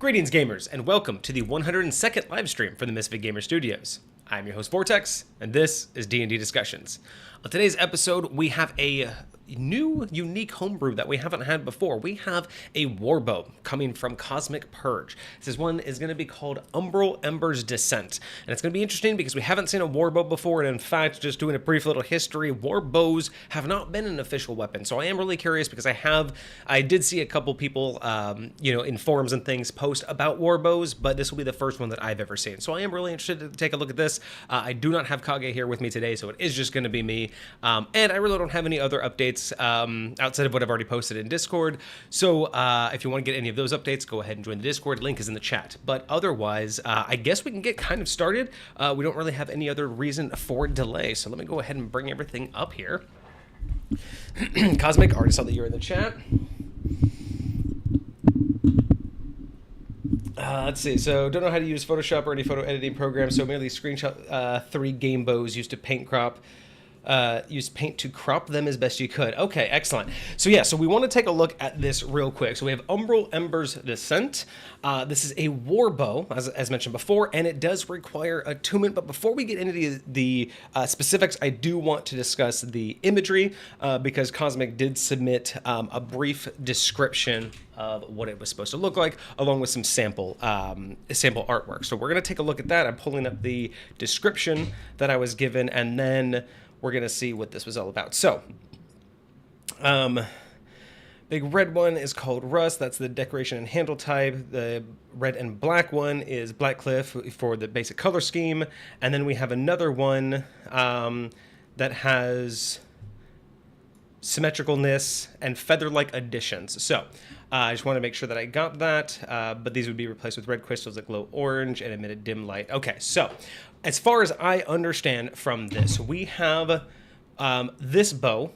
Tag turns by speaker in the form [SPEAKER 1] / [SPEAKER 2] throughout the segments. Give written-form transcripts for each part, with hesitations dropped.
[SPEAKER 1] Greetings gamers, and welcome to the 102nd livestream from the MisfitGamersStudios. I'm your host Vortex, and this is D&D Discussions. On today's episode, we have a new, unique homebrew that we haven't had before. We have a warbow coming from KosmycPurge. This one is going to be called Umbral Ember's Descent, and it's going to be interesting because we haven't seen a warbow before, and in fact, just doing a brief little history, warbows have not been an official weapon, so I am really curious because I did see a couple people, in forums and things post about warbows, but this will be the first one that I've ever seen, so I am really interested to take a look at this. I do not have Kage here with me today, so it is just going to be me, and I really don't have any other updates outside of what I've already posted in Discord. So if you want to get any of those updates, go ahead and join the Discord. Link is in the chat. But otherwise, I guess we can get kind of started. We don't really have any other reason for delay. So let me go ahead and bring everything up here. Cosmic, already saw that you're in the chat. Let's see. So don't know how to use Photoshop or any photo editing program. So merely screenshot 3 game bows used to paint crop. Use paint to crop them as best you could. Okay, excellent. So yeah, so we want to take a look at this real quick. So we have Umbral Ember's Descent. This is a warbow, as mentioned before, and it does require attunement. But before we get into the specifics, I do want to discuss the imagery because Cosmic did submit a brief description of what it was supposed to look like, along with some sample artwork. So we're going to take a look at that. I'm pulling up the description that I was given, and then we're going to see what this was all about. So, big red one is called Rust. That's the decoration and handle type. The red and black one is Black Cliff for the basic color scheme. And then we have another one that has symmetricalness and feather-like additions. So, I just want to make sure that I got that, but these would be replaced with red crystals that glow orange and emit a dim light. Okay, so as far as I understand from this, we have this bow,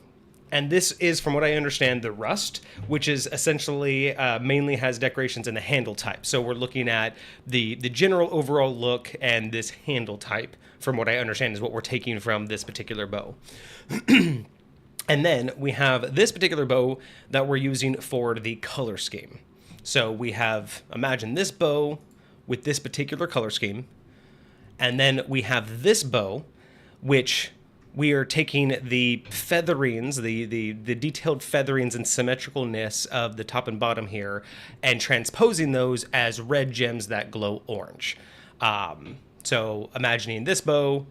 [SPEAKER 1] and this is, from what I understand, the Rust, which is essentially mainly has decorations in the handle type. So we're looking at the general overall look, and this handle type, from what I understand, is what we're taking from this particular bow. And then we have this particular bow that we're using for the color scheme. So we have, imagine this bow with this particular color scheme. And then we have this bow, which we are taking the featherings, the detailed featherings and symmetricalness of the top and bottom here, and transposing those as red gems that glow orange. So imagining this bow,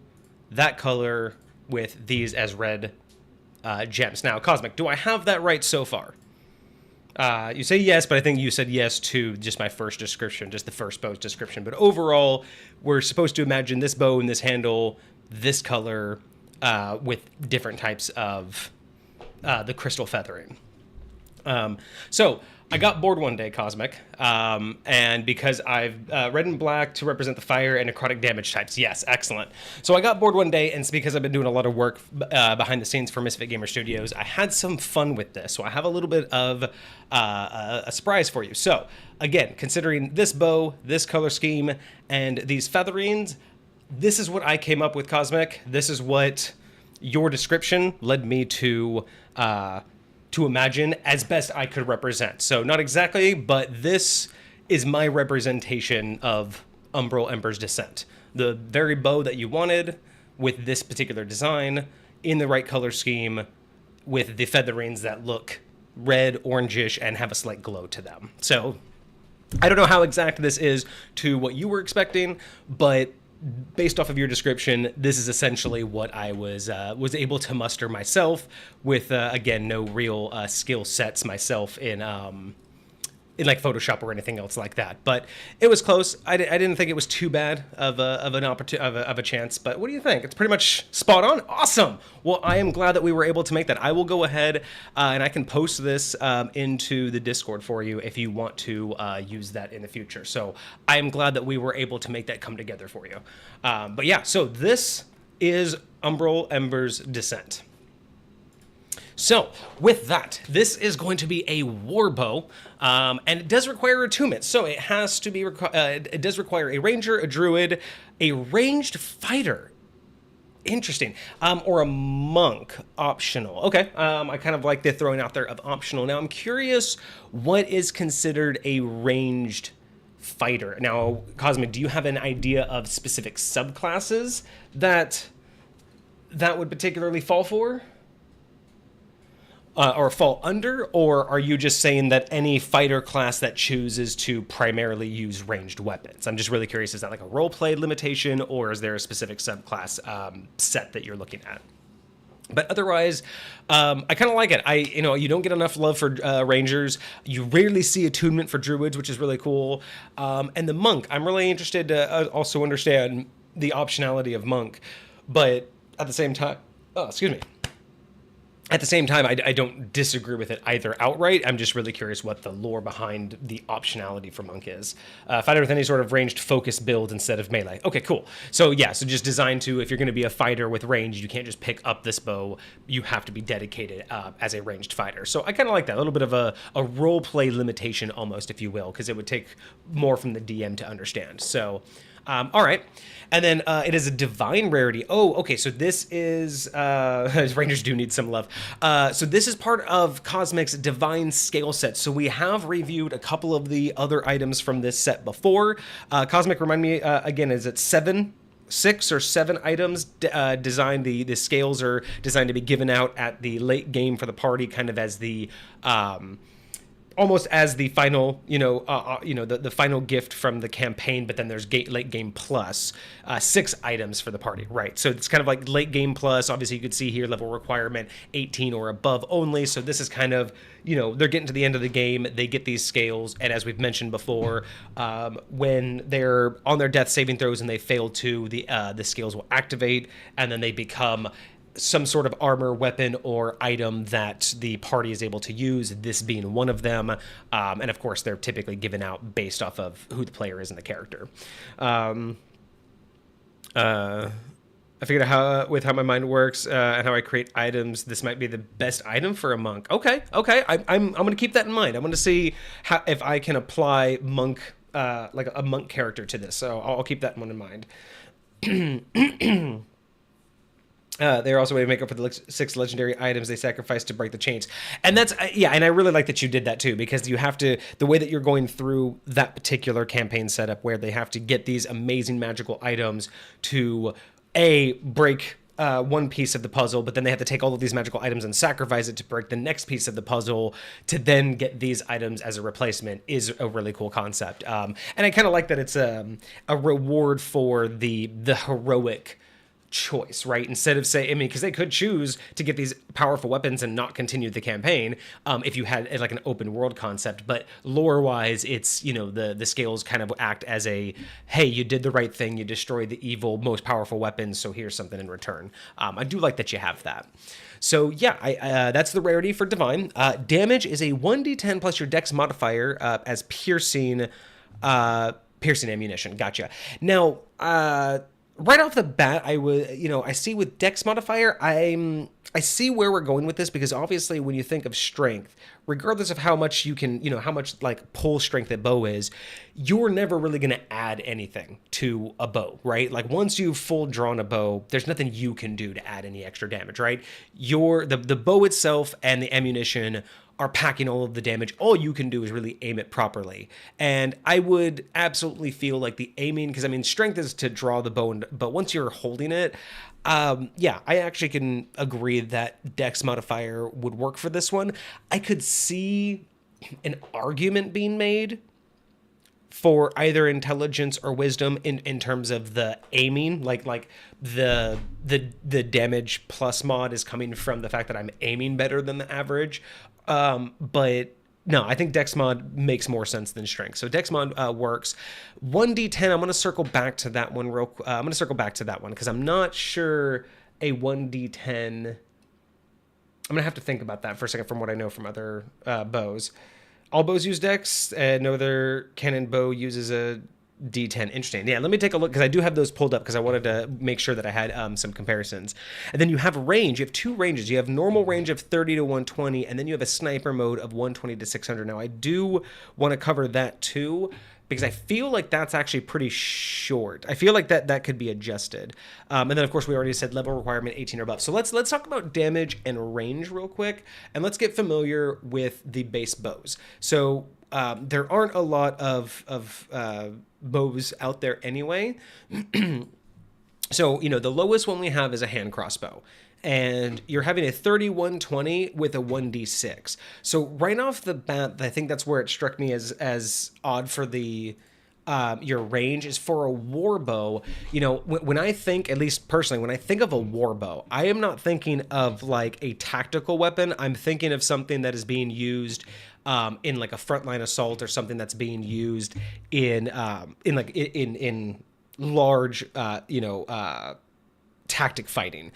[SPEAKER 1] that color, with these as red gems. Now, Cosmic, do I have that right so far? You say yes, but I think you said yes to just my first description, just the first bow's description. But overall, we're supposed to imagine this bow and this handle, this color, with different types of the crystal feathering. So I got bored one day, Cosmic, and because I've red and black to represent the fire and necrotic damage types. Yes, excellent. So I got bored one day, and it's because I've been doing a lot of work behind the scenes for MisfitGamersStudios. I had some fun with this, so I have a little bit of a surprise for you. So again, considering this bow, this color scheme, and these featherings, this is what I came up with, Cosmic. This is what your description led me to imagine as best I could represent. So not exactly, but this is my representation of Umbral Ember's Descent. The very bow that you wanted, with this particular design, in the right color scheme, with the featherings that look red, orangish, and have a slight glow to them. So I don't know how exact this is to what you were expecting, but based off of your description, this is essentially what I was able to muster myself with, again, no real skill sets myself in like Photoshop or anything else like that. But it was close. I didn't think it was too bad of a chance. But what do you think? It's pretty much spot on. Awesome. Well, I am glad that we were able to make that. I will go ahead and I can post this into the Discord for you if you want to use that in the future. So I am glad that we were able to make that come together for you. But yeah, so this is Umbral Ember's Descent. So with that, this is going to be a warbow, and it does require attunement. So it has to be, it does require a ranger, a druid, a ranged fighter. Interesting. Or a monk, optional. Okay, I kind of like the throwing out there of optional. Now I'm curious what is considered a ranged fighter. Now, Cosmic, do you have an idea of specific subclasses that would particularly fall for? Or fall under, or are you just saying that any fighter class that chooses to primarily use ranged weapons? I'm just really curious, is that like a roleplay limitation, or is there a specific subclass set that you're looking at? But otherwise, I kind of like it. You don't get enough love for rangers. You rarely see attunement for druids, which is really cool. And the monk, I'm really interested to also understand the optionality of monk, but at the same time, At the same time, I don't disagree with it either outright. I'm just really curious what the lore behind the optionality for monk is. Fighter with any sort of ranged focus build instead of melee. Okay, cool. So yeah, so just designed to, if you're going to be a fighter with range, you can't just pick up this bow. You have to be dedicated as a ranged fighter. So I kind of like that. A little bit of a role play limitation almost, if you will, because it would take more from the DM to understand. So... all right. And then it is a divine rarity. Oh, okay. So this is... Rangers do need some love. So this is part of Cosmic's divine scale set. So we have reviewed a couple of the other items from this set before. Cosmic, remind me, again, is it 6 or 7 items designed? The scales are designed to be given out at the late game for the party, kind of as the... almost as the final, the final gift from the campaign, but then there's late game plus 6 items for the party, right? So it's kind of like late game plus. Obviously, you could see here level requirement 18 or above only. So this is kind of, they're getting to the end of the game. They get these scales, and as we've mentioned before, when they're on their death saving throws and they fail to, the scales will activate, and then they become some sort of armor, weapon, or item that the party is able to use, this being one of them. And of course, they're typically given out based off of who the player is in the character. I figured out how my mind works and how I create items, this might be the best item for a monk. Okay. I'm going to keep that in mind. I'm going to see if I can apply monk, like a monk character to this. So I'll keep that one in mind. They're also a way to make up for the 6 legendary items they sacrificed to break the chains. And that's, and I really like that you did that too, because you have to, the way that you're going through that particular campaign setup where they have to get these amazing magical items to, break one piece of the puzzle, but then they have to take all of these magical items and sacrifice it to break the next piece of the puzzle to then get these items as a replacement is a really cool concept. And I kind of like that it's a reward for the heroic choice, right? Instead of because they could choose to get these powerful weapons and not continue the campaign if you had like an open world concept, but lore wise, it's, the scales kind of act as hey, you did the right thing, you destroyed the evil, most powerful weapons, so here's something in return. I do like that you have that. So yeah, that's the rarity for divine. Damage is a 1d10 plus your dex modifier as piercing ammunition. Gotcha. Now, right off the bat, I see with dex modifier, I see where we're going with this, because obviously when you think of strength, regardless of how much you can, how much like pull strength a bow is, you're never really going to add anything to a bow, right? Like once you've full drawn a bow, there's nothing you can do to add any extra damage, right? The bow itself and the ammunition are packing all of the damage. All you can do is really aim it properly. And I would absolutely feel like the aiming, because strength is to draw the bow, but once you're holding it, I actually can agree that dex modifier would work for this one. I could see an argument being made for either intelligence or wisdom in terms of the aiming, like the damage plus mod is coming from the fact that I'm aiming better than the average. But no, I think Dex mod makes more sense than Strength. So Dex mod works. 1d10, I'm going to circle back to that one I'm going to circle back to that one because I'm not sure a 1d10... I'm going to have to think about that for a second from what I know from other bows. All bows use Dex, and no other cannon bow uses a D10. Interesting. Yeah, let me take a look, because I do have those pulled up because I wanted to make sure that I had some comparisons. And then you have range. You have 2 ranges. You have normal range of 30 to 120, and then you have a sniper mode of 120 to 600. Now, I do want to cover that too. because I feel like that's actually pretty short. I feel like that could be adjusted. And then of course we already said level requirement 18 or above. So let's talk about damage and range real quick, and let's get familiar with the base bows. So there aren't a lot of bows out there anyway. So, the lowest one we have is a hand crossbow. And you're having a 3120 with a 1d6. So right off the bat, I think that's where it struck me as odd for the your range is for a war bow. When I think, at least personally, when I think of a war bow, I am not thinking of like a tactical weapon. I'm thinking of something that is being used in like a frontline assault, or something that's being used in large, tactic fighting.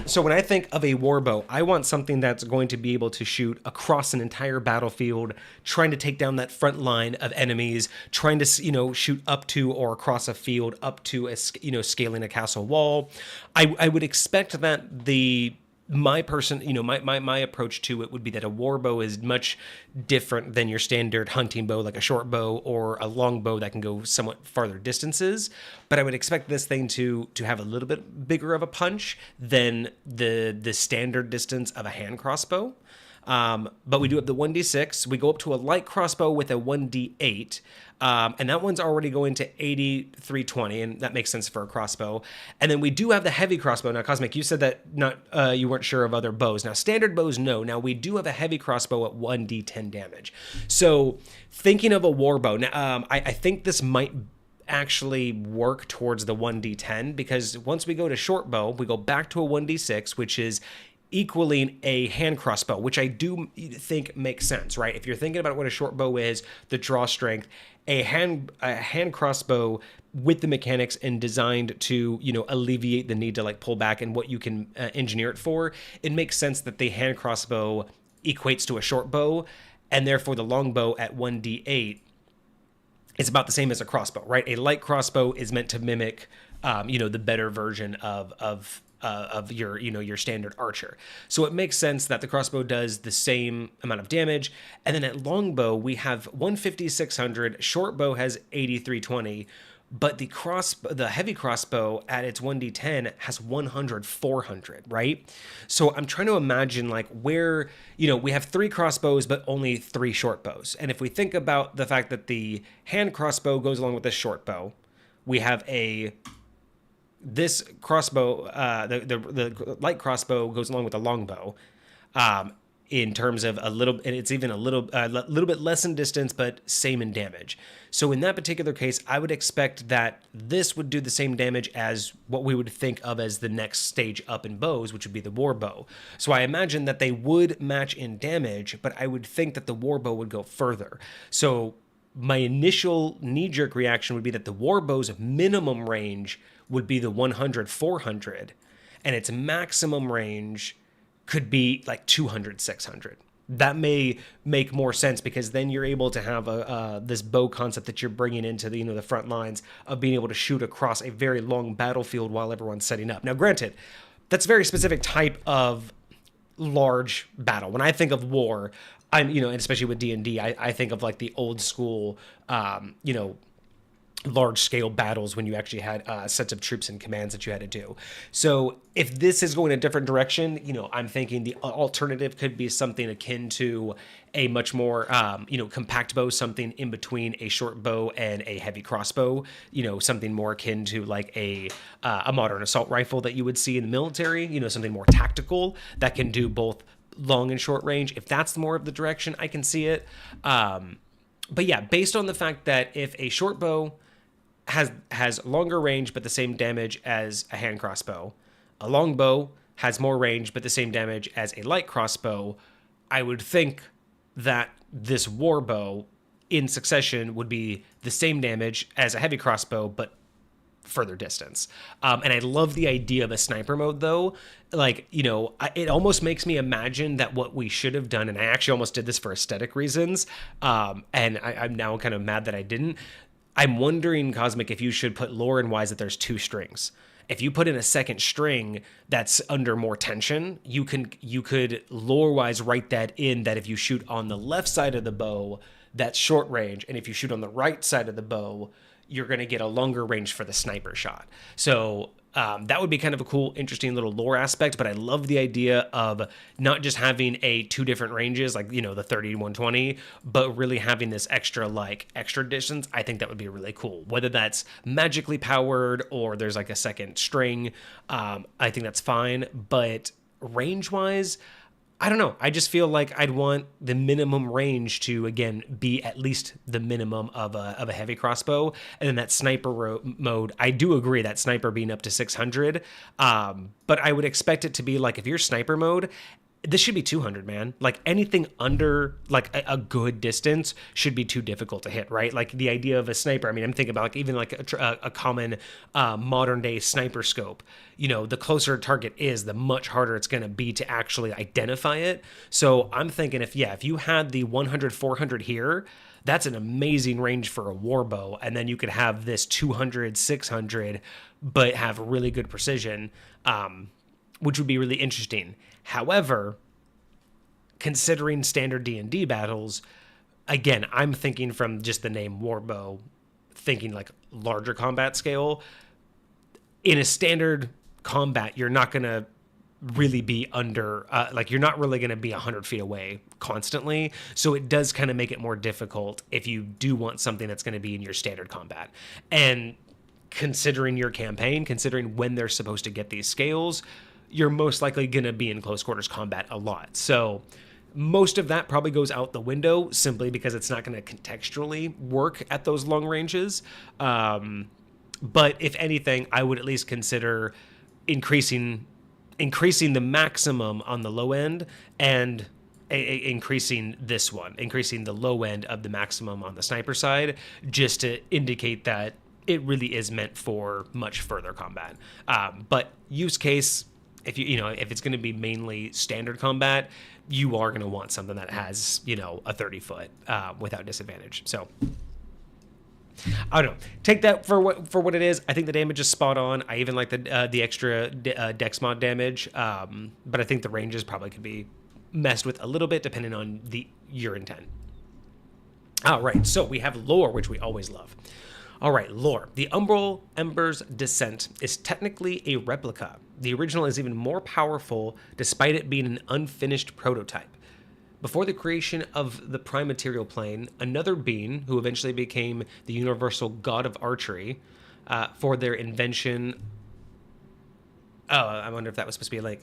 [SPEAKER 1] So when I think of a warbow, I want something that's going to be able to shoot across an entire battlefield, trying to take down that front line of enemies, trying to, shoot up to or across a field, up to, scaling a castle wall. I would expect that my approach to it would be that a warbow is much different than your standard hunting bow, like a short bow or a long bow that can go somewhat farther distances. But I would expect this thing to have a little bit bigger of a punch than the standard distance of a hand crossbow. But we do have the 1d6. We go up to a light crossbow with a 1d8. And that one's already going to 8320, and that makes sense for a crossbow. And then we do have the heavy crossbow. Now, Cosmic, you said that you weren't sure of other bows. Now, standard bows, no. Now, we do have a heavy crossbow at 1d10 damage. So, thinking of a war bow, now, I think this might actually work towards the 1d10, because once we go to short bow, we go back to a 1d6, which is equaling a hand crossbow, which I do think makes sense, right? If you're thinking about what a short bow is, the draw strength, a hand crossbow with the mechanics and designed to, alleviate the need to like pull back and what you can engineer it for, it makes sense that the hand crossbow equates to a short bow, and therefore the long bow at 1d8 is about the same as a crossbow, right? A light crossbow is meant to mimic, the better version of your standard archer. So it makes sense that the crossbow does the same amount of damage. And then at longbow, we have 150, 600. Short bow has 8320. But the heavy crossbow at its 1d10 has 100, 400, right? So I'm trying to imagine like where, we have 3 crossbows, but only 3 short bows. And if we think about the fact that the hand crossbow goes along with the short bow, we have this crossbow, the light crossbow goes along with the longbow, in terms of it's even a little bit less in distance, but same in damage. So in that particular case, I would expect that this would do the same damage as what we would think of as the next stage up in bows, which would be the war bow. So I imagine that they would match in damage, but I would think that the war bow would go further. So my initial knee-jerk reaction would be that the war bow's minimum range would be the 100, 400, and its maximum range could be like 200, 600. That may make more sense, because then you're able to have this bow concept that you're bringing into the front lines of being able to shoot across a very long battlefield while everyone's setting up. Now, granted, that's a very specific type of large battle. When I think of war, and especially with D&D, I think of like the old school, large scale battles when you actually had sets of troops and commands that you had to do. So if this is going a different direction, I'm thinking the alternative could be something akin to a much more, compact bow, something in between a short bow and a heavy crossbow, something more akin to like a modern assault rifle that you would see in the military, something more tactical that can do both long and short range. If that's more of the direction, I can see it. But yeah, based on the fact that if a short bow has longer range but the same damage as a hand crossbow, a long bow has more range but the same damage as a light crossbow, I would think that this war bow in succession would be the same damage as a heavy crossbow but further distance. And I love the idea of a sniper mode, though. Like, it almost makes me imagine that what we should have done, and I actually almost did this for aesthetic reasons, and I'm now kind of mad that I didn't. I'm wondering, Cosmic, if you should put lore-wise that there's 2 strings. if you put in a second string that's under more tension, you could lore-wise write that in, that if you shoot on the left side of the bow, that's short range, and if you shoot on the right side of the bow, you're going to get a longer range for the sniper shot. So that would be kind of a cool, interesting little lore aspect, but I love the idea of not just having two different ranges, like, the 30 to 120, but really having this extra distance. I think that would be really cool. Whether that's magically powered or there's like a second string, I think that's fine. But range-wise, I don't know. I just feel like I'd want the minimum range to, again, be at least the minimum of a heavy crossbow. And then that sniper mode, I do agree that sniper being up to 600. But I would expect it to be like, if you're sniper mode, this should be 200, man. Like anything under like a good distance should be too difficult to hit, right? Like the idea of a sniper. I mean, I'm thinking about like even like a common modern day sniper scope. The closer a target is, the much harder it's going to be to actually identify it. So I'm thinking if you had the 100, 400 here, that's an amazing range for a warbow. And then you could have this 200, 600, but have really good precision, which would be really interesting. However, considering standard D&D battles, again, I'm thinking from just the name Warbow, thinking like larger combat scale. In a standard combat, you're not going to really be under, you're not really going to be 100 feet away constantly. So it does kind of make it more difficult if you do want something that's going to be in your standard combat. And considering your campaign, considering when they're supposed to get these scales, you're most likely going to be in close quarters combat a lot. So most of that probably goes out the window simply because it's not going to contextually work at those long ranges. But if anything, I would at least consider increasing the maximum on the low end and increasing the low end of the maximum on the sniper side, just to indicate that it really is meant for much further combat. But use case, if if it's going to be mainly standard combat, you are going to want something that has, a 30-foot without disadvantage. So I don't know. Take that for what it is. I think the damage is spot on. I even like the extra dex mod damage, but I think the ranges probably could be messed with a little bit depending on your intent. All right, so we have lore, which we always love. All right, lore. The Umbral Ember's Descent is technically a replica. The original is even more powerful despite it being an unfinished prototype. Before the creation of the prime material plane, another being, who eventually became the universal god of archery, for their invention... Oh, I wonder if that was supposed to be a link.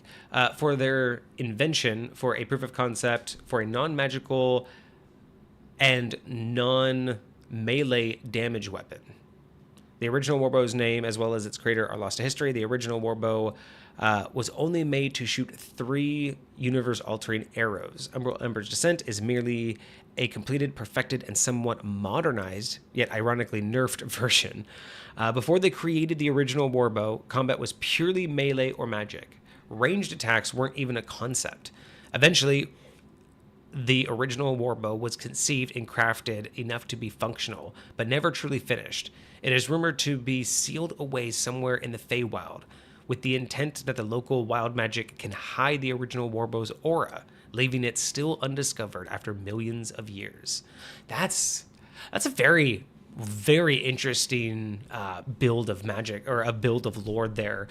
[SPEAKER 1] For their invention for a proof of concept for a non-magical and non-melee damage weapon. The original Warbow's name, as well as its creator, are lost to history. The original Warbow was only made to shoot 3 universe-altering arrows. Umbral Ember's Descent is merely a completed, perfected, and somewhat modernized, yet ironically nerfed version. Before they created the original Warbow, combat was purely melee or magic. Ranged attacks weren't even a concept. Eventually, the original Warbow was conceived and crafted enough to be functional, but never truly finished. It is rumored to be sealed away somewhere in the Feywild, with the intent that the local wild magic can hide the original Warbow's aura, leaving it still undiscovered after millions of years. That's a very, very interesting build of magic, or a build of lore there.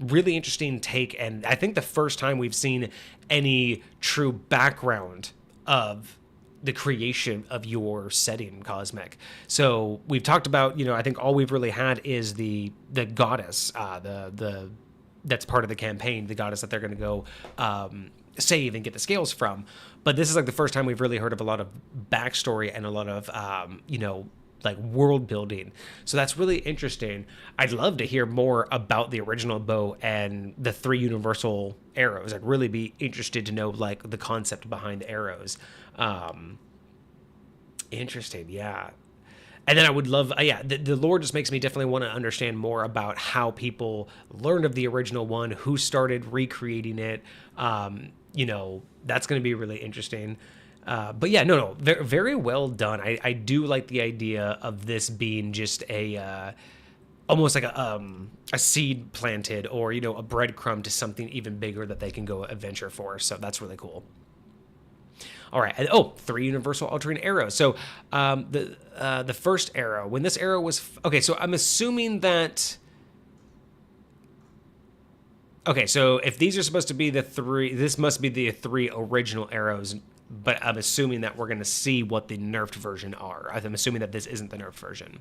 [SPEAKER 1] Really interesting take, and I think the first time we've seen any true background of the creation of your setting, Cosmic. So we've talked about, I think all we've really had is the goddess, that's part of the campaign, the goddess that they're going to go save and get the scales from. But this is like the first time we've really heard of a lot of backstory and a lot of, like world building. So that's really interesting. I'd love to hear more about the original bow and the 3 universal arrows. I'd really be interested to know like the concept behind the arrows. Interesting. Yeah. And then I would love, the lore just makes me definitely want to understand more about how people learned of the original one, who started recreating it. That's going to be really interesting. But yeah, no, very well done. I do like the idea of this being just almost like a seed planted, or you know, a breadcrumb to something even bigger that they can go adventure for. So that's really cool. All right. Oh, 3 universal altering arrows. So the first arrow, when this arrow was okay, so I'm assuming that. Okay, so if these are supposed to be the 3, this must be the 3 original arrows. But I'm assuming that we're going to see what the nerfed version are. I'm assuming that this isn't the nerfed version.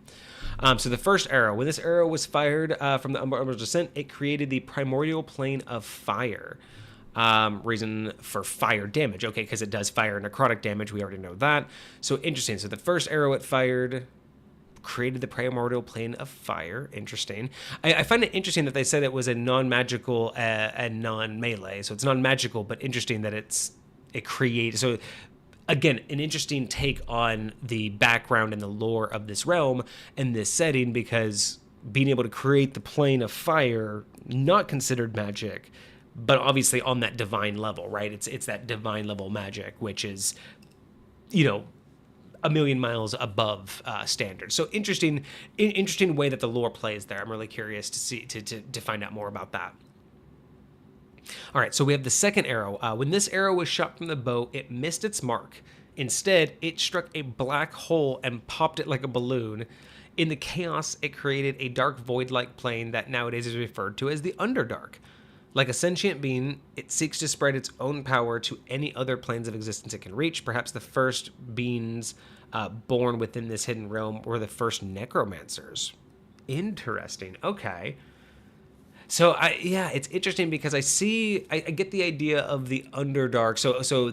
[SPEAKER 1] So the first arrow, when this arrow was fired from the Umbral Descent, it created the primordial plane of fire. Reason for fire damage. Okay, because it does fire necrotic damage. We already know that. So interesting. So the first arrow it fired created the primordial plane of fire. Interesting. I find it interesting that they said it was a non-magical and non-melee. So it's non-magical, but interesting that it creates. So again, an interesting take on the background and the lore of this realm and this setting, because being able to create the plane of fire, not considered magic, but obviously on that divine level, right? It's that divine level magic, which is, you know, a million miles above standard. So interesting way that the lore plays there. I'm really curious to see to find out more about that. All right, so we have the second arrow. When this arrow was shot from the bow, it missed its mark. Instead, it struck a black hole and popped it like a balloon. In the chaos, it created a dark void-like plane that nowadays is referred to as the Underdark. Like a sentient being, it seeks to spread its own power to any other planes of existence it can reach. Perhaps the first beings born within this hidden realm were the first necromancers. Interesting. Okay. So it's interesting because I get the idea of the Underdark. So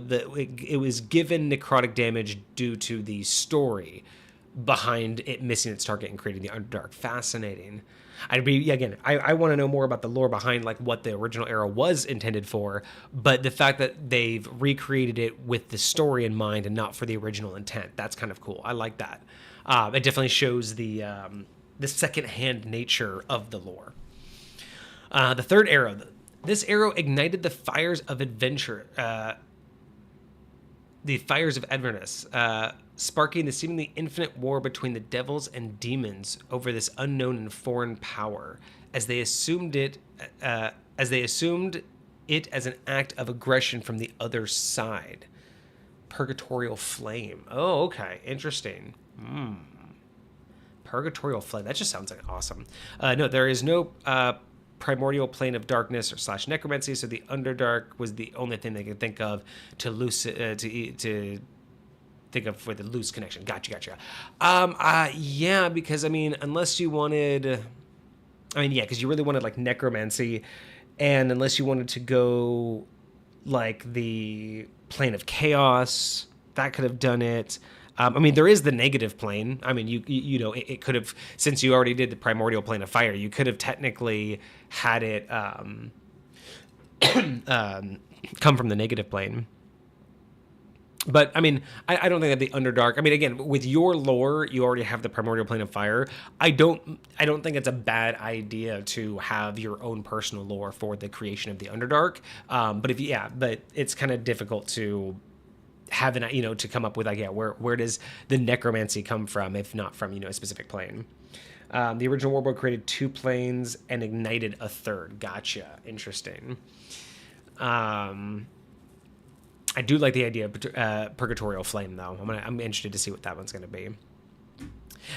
[SPEAKER 1] it was given necrotic damage due to the story behind it missing its target and creating the Underdark. Fascinating. I want to know more about the lore behind like what the original arrow was intended for, but the fact that they've recreated it with the story in mind and not for the original intent, that's kind of cool. I like that. It definitely shows the secondhand nature of the lore. The third arrow. This arrow ignited the fires of adventure. The fires of Avernus, sparking the seemingly infinite war between the devils and demons over this unknown and foreign power, as they assumed it as an act of aggression from the other side. Purgatorial flame. Oh, okay, interesting. Purgatorial flame. That just sounds like awesome. No, there is no primordial plane of darkness or / necromancy, so the Underdark was the only thing they could think of to think of for the loose connection. Gotcha. Yeah, because I mean, unless you wanted, because you really wanted like necromancy, and unless you wanted to go like the plane of chaos, that could have done it. There is the negative plane. I mean, you know, it could have, since you already did the primordial plane of fire, you could have technically had it come from the negative plane. But I mean, I don't think that the Underdark. I mean, again, with your lore, you already have the primordial plane of fire. I don't think it's a bad idea to have your own personal lore for the creation of the Underdark. But it's kind of difficult to have to come up with where does the necromancy come from if not from a specific plane. The original warboard created 2 planes and ignited a third. Gotcha. Interesting. I do like the idea of purgatorial flame though. I'm interested to see what that one's going to be.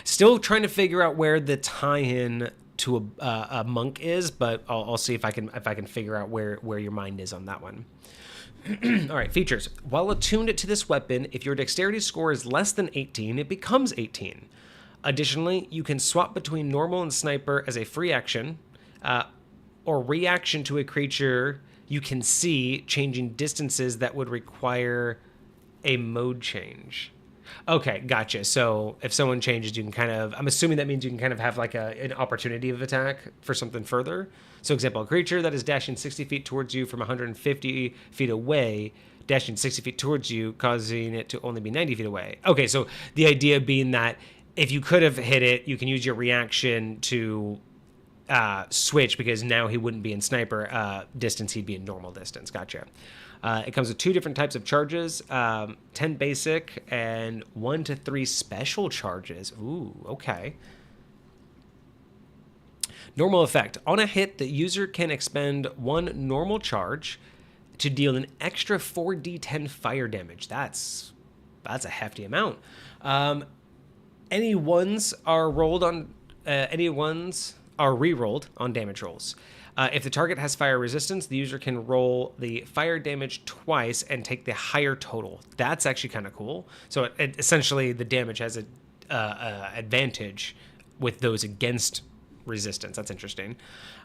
[SPEAKER 1] Still trying to figure out where the tie-in to a monk is, but I'll see if I can figure out where your mind is on that one. All right, features. While attuned to this weapon, if your dexterity score is less than 18, it becomes 18. Additionally, you can swap between normal and sniper as a free action, or reaction to a creature you can see, changing distances that would require a mode change. Okay, gotcha. So if someone changes, you can kind of, I'm assuming that means you can kind of have like an opportunity of attack for something further. So example, a creature that is dashing 60 feet towards you from 150 feet away, dashing 60 feet towards you, causing it to only be 90 feet away. Okay, so the idea being that if you could have hit it, you can use your reaction to switch, because now he wouldn't be in sniper distance, he'd be in normal distance. Gotcha. It comes with 2 different types of charges, 10 basic and 1 to 3 special charges. Ooh, okay. Normal effect. On a hit, the user can expend 1 normal charge to deal an extra 4d10 fire damage. That's a hefty amount. Any ones are re-rolled on damage rolls. If the target has fire resistance, the user can roll the fire damage twice and take the higher total. That's actually kind of cool. So essentially, the damage has an advantage with those against resistance. That's interesting.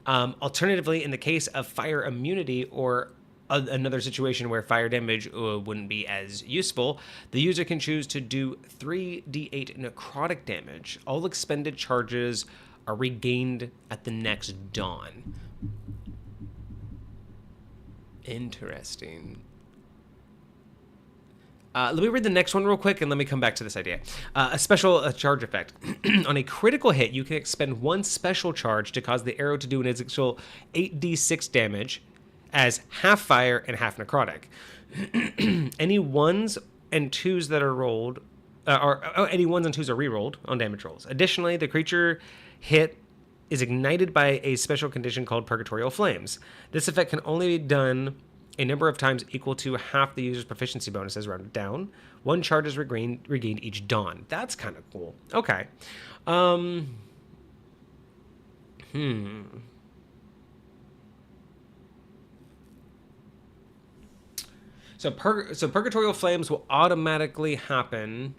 [SPEAKER 1] Alternatively, in the case of fire immunity or another situation where fire damage wouldn't be as useful, the user can choose to do 3d8 necrotic damage. All expended charges are regained at the next dawn. Interesting. Let me read the next one real quick, and let me come back to this idea. A special charge effect. On a critical hit, you can expend 1 special charge to cause the arrow to do an additional 8d6 damage as half fire and half necrotic. Any 1s and 2s that are rolled, any 1s and 2s are re-rolled on damage rolls. Additionally, the creature hit is ignited by a special condition called Purgatorial Flames. This effect can only be done a number of times equal to half the user's proficiency bonuses rounded down. 1 charge is regained each dawn. That's kind of cool. Okay. So Purgatorial Flames will automatically happen.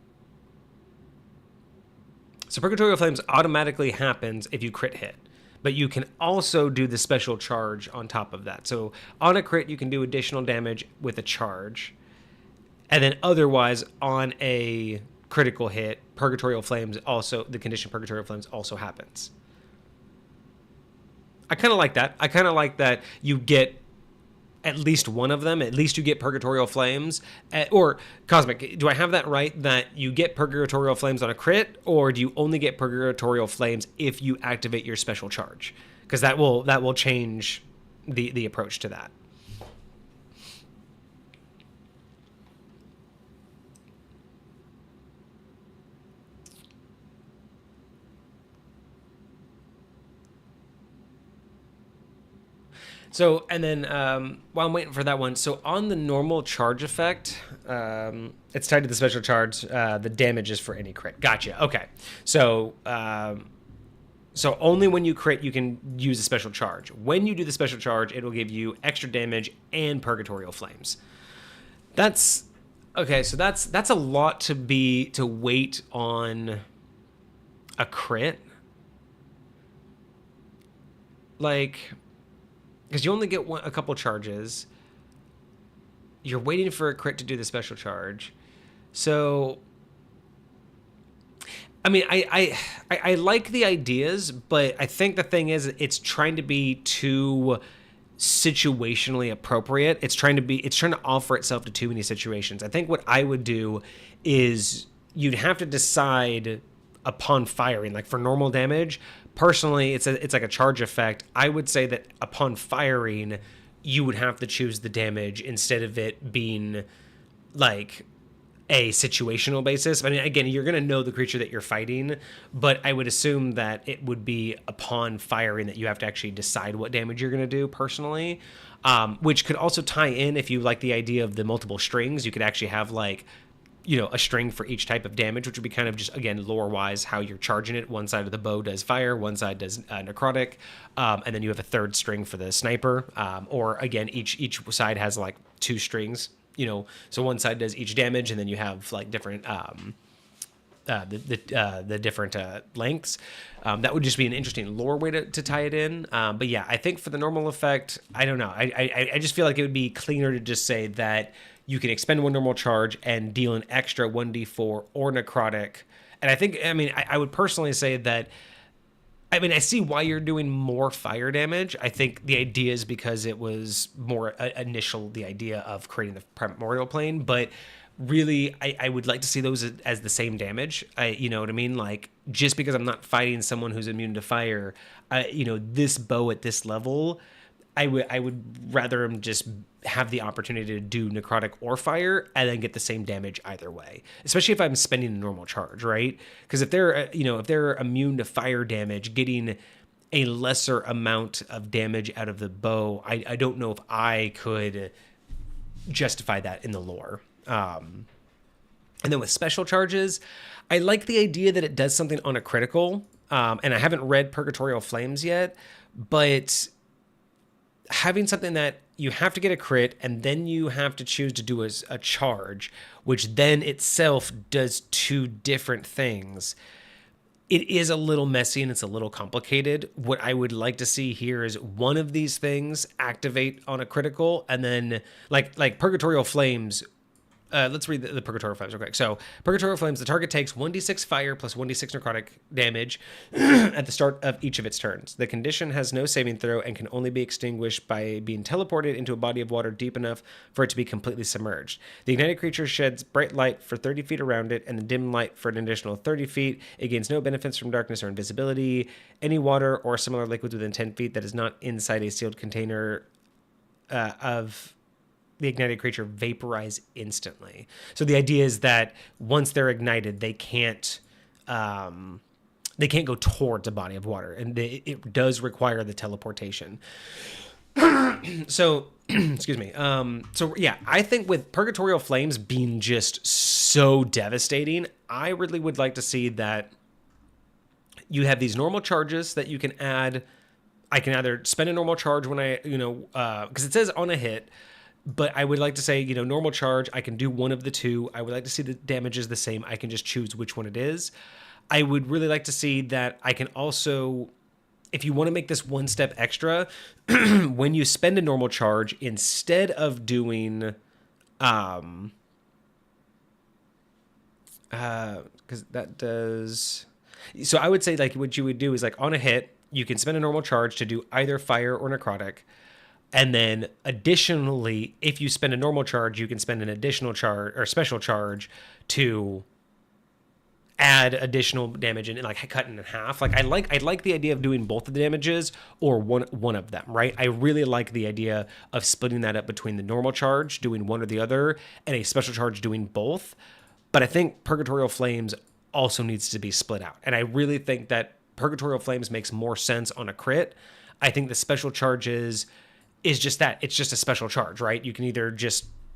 [SPEAKER 1] So Purgatorial Flames automatically happens if you crit hit. But you can also do the special charge on top of that. So on a crit, you can do additional damage with a charge. And then otherwise, on a critical hit, Purgatorial Flames also, the condition Purgatorial Flames also happens. I kind of like that. I kind of like that you get at least one of them. At least you get Purgatorial Flames. Or, Cosmic, do I have that right, that you get Purgatorial Flames on a crit, or do you only get Purgatorial Flames if you activate your special charge? Because that will change the approach to that. So, and then while I'm waiting for that one, so on the normal charge effect, it's tied to the special charge. The damage is for any crit. Gotcha. Okay. So, so only when you crit, you can use a special charge. When you do the special charge, it will give you extra damage and Purgatorial Flames. That's okay. So that's a lot to wait on a crit. Like, because you only get a couple charges. You're waiting for a crit to do the special charge. So, I mean, I like the ideas, but I think the thing is, it's trying to be too situationally appropriate. It's trying to offer itself to too many situations. I think what I would do is you'd have to decide upon firing, like for normal damage. Personally, it's like a charge effect. I would say that upon firing, you would have to choose the damage instead of it being like a situational basis. I mean, again, you're going to know the creature that you're fighting, but I would assume that it would be upon firing that you have to actually decide what damage you're going to do personally, which could also tie in if you like the idea of the multiple strings. You could actually have like, you know, a string for each type of damage, which would be kind of just, again, lore-wise, how you're charging it. One side of the bow does fire, one side does necrotic, and then you have a third string for the sniper. Or, again, each side has, like, 2 strings, you know, so one side does each damage, and then you have, like, different, the different lengths. That would just be an interesting lore way to tie it in. But, yeah, I think for the normal effect, I don't know. I just feel like it would be cleaner to just say that you can expend 1 normal charge and deal an extra 1d4 or necrotic. And I think, I mean, I would personally say that, I mean, I see why you're doing more fire damage. I think the idea is because it was more initial, the idea of creating the primordial plane. But really, I would like to see those as the same damage. You know what I mean? Like, just because I'm not fighting someone who's immune to fire, you know, this bow at this level, I would rather him just have the opportunity to do necrotic or fire and then get the same damage either way, especially if I'm spending a normal charge, right? Because if they're immune to fire damage, getting a lesser amount of damage out of the bow, I don't know if I could justify that in the lore. And then with special charges, I like the idea that it does something on a critical. And I haven't read Purgatorial Flames yet, but having something that you have to get a crit and then you have to choose to do a charge, which then itself does two different things. It is a little messy and it's a little complicated. What I would like to see here is one of these things activate on a critical, and then like Purgatorial Flames. Let's read the Purgatorial Flames real quick. So, Purgatorial Flames, the target takes 1d6 fire plus 1d6 necrotic damage at the start of each of its turns. The condition has no saving throw and can only be extinguished by being teleported into a body of water deep enough for it to be completely submerged. The ignited creature sheds bright light for 30 feet around it and the dim light for an additional 30 feet. It gains no benefits from darkness or invisibility. Any water or similar liquids within 10 feet that is not inside a sealed container of the ignited creature vaporize instantly. So the idea is that once they're ignited, they can't go towards a body of water, and it does require the teleportation. So, excuse me. So yeah, I think with Purgatorial Flames being just so devastating, I really would like to see that you have these normal charges that you can add. I can either spend a normal charge when because it says on a hit. But I would like to say, normal charge, I can do one of the two. I would like to see the damage is the same. I can just choose which one it is. I would really like to see that I can also, if you want to make this one step extra, when you spend a normal charge, instead of doing, because that does, so I would say like what you would do is like on a hit, you can spend a normal charge to do either fire or necrotic. And then additionally, if you spend a normal charge, you can spend an additional charge or special charge to add additional damage and like cut it in half. Like I like the idea of doing both of the damages or one of them, right? I really like the idea of splitting that up between the normal charge, doing one or the other, and a special charge doing both. But I think Purgatorial Flames also needs to be split out. And I really think that Purgatorial Flames makes more sense on a crit. I think the special charges is just that. It's just a special charge, right? You can either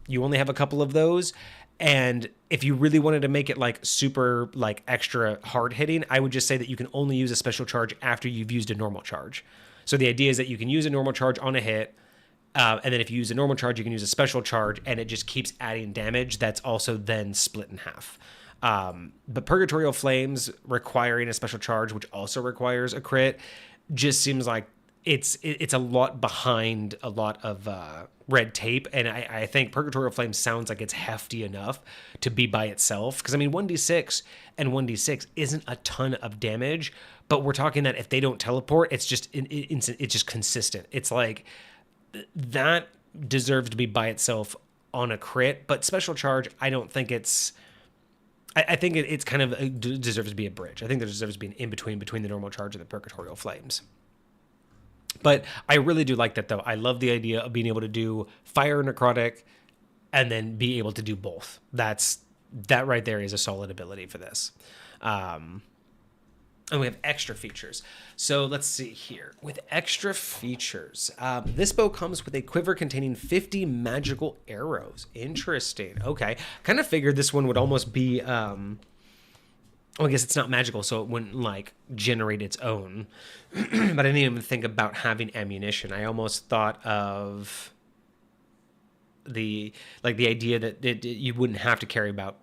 [SPEAKER 1] you only have a couple of those. And if you really wanted to make it like super like extra hard hitting, I would just say that you can only use a special charge after you've used a normal charge. So the idea is that you can use a normal charge on a hit. And then if you use a normal charge, you can use a special charge and it just keeps adding damage. That's also then split in half. But Purgatorial Flames requiring a special charge, which also requires a crit, just seems like it's a lot behind a lot of red tape, and I think Purgatorial Flames sounds like it's hefty enough to be by itself. Because I mean, 1d6 and 1d6 isn't a ton of damage, but we're talking that if they don't teleport, it's just consistent. It's like that deserves to be by itself on a crit, but special charge, I don't think it's. I think it's kind of deserves to be a bridge. I think there deserves to be an in between the normal charge and the Purgatorial Flames. But I really do like that, though. I love the idea of being able to do fire and necrotic and then be able to do both. That right there is a solid ability for this. And we have extra features. So let's see here. With extra features, this bow comes with a quiver containing 50 magical arrows. Interesting. Okay. Kind of figured this one would almost be... I guess it's not magical, so it wouldn't like generate its own. But I didn't even think about having ammunition. I almost thought of the idea that you wouldn't have to care about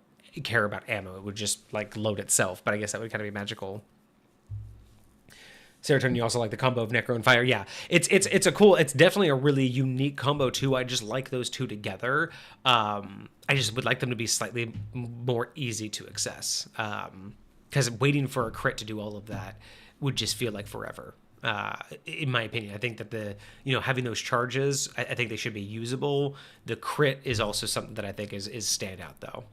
[SPEAKER 1] ammo. It would just like load itself. But I guess that would kind of be magical. Serotonin, you also like the combo of Necro and Fire. Yeah, it's definitely a really unique combo too. I just like those two together. I just would like them to be slightly more easy to access. Because waiting for a crit to do all of that would just feel like forever. In my opinion, I think that having those charges, I think they should be usable. The crit is also something that I think is standout though.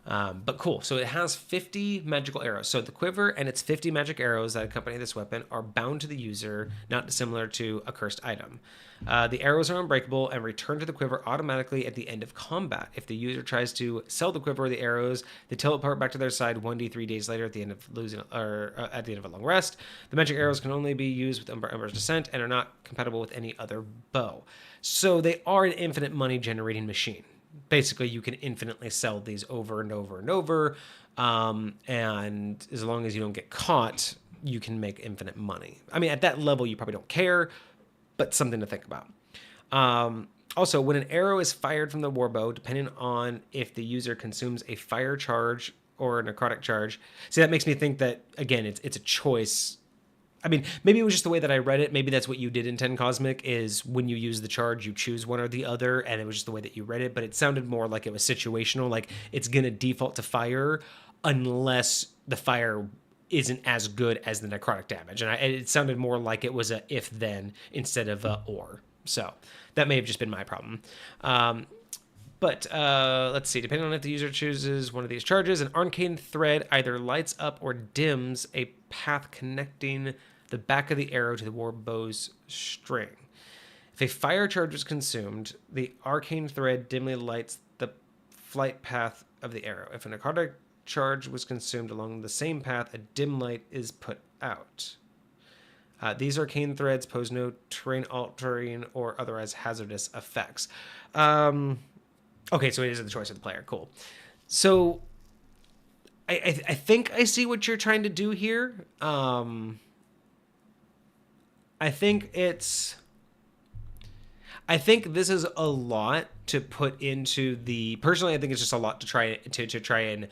[SPEAKER 1] But cool. So it has 50 magical arrows. So the quiver and its 50 magic arrows that accompany this weapon are bound to the user, not dissimilar to a cursed item. The arrows are unbreakable and return to the quiver automatically at the end of combat. If the user tries to sell the quiver or the arrows, they teleport back to their side 1d3 days later at the end of at the end of a long rest. The magic arrows can only be used with Umbral Ember's Descent and are not compatible with any other bow. So they are an infinite money generating machine. Basically, you can infinitely sell these over and over and over, and as long as you don't get caught, you can make infinite money. I mean, at that level, you probably don't care, but something to think about. Also, when an arrow is fired from the warbow, depending on if the user consumes a fire charge or a necrotic charge, see, that makes me think that, again, it's a choice. I mean, maybe it was just the way that I read it. Maybe that's what you did in 10 Cosmic, is when you use the charge, you choose one or the other, and it was just the way that you read it. But it sounded more like it was situational, like it's going to default to fire unless the fire isn't as good as the necrotic damage. And it sounded more like it was a if-then instead of a or. So that may have just been my problem. But let's see. Depending on if the user chooses one of these charges, an arcane thread either lights up or dims a path connecting the back of the arrow to the warbow's string. If a fire charge is consumed, the arcane thread dimly lights the flight path of the arrow. If a necrotic charge was consumed along the same path, a dim light is put out. These arcane threads pose no terrain-altering or otherwise hazardous effects. Okay, so it is the choice of the player. Cool. So I think I see what you're trying to do here. I think this is a lot to put into the. Personally, I think it's just a lot to try and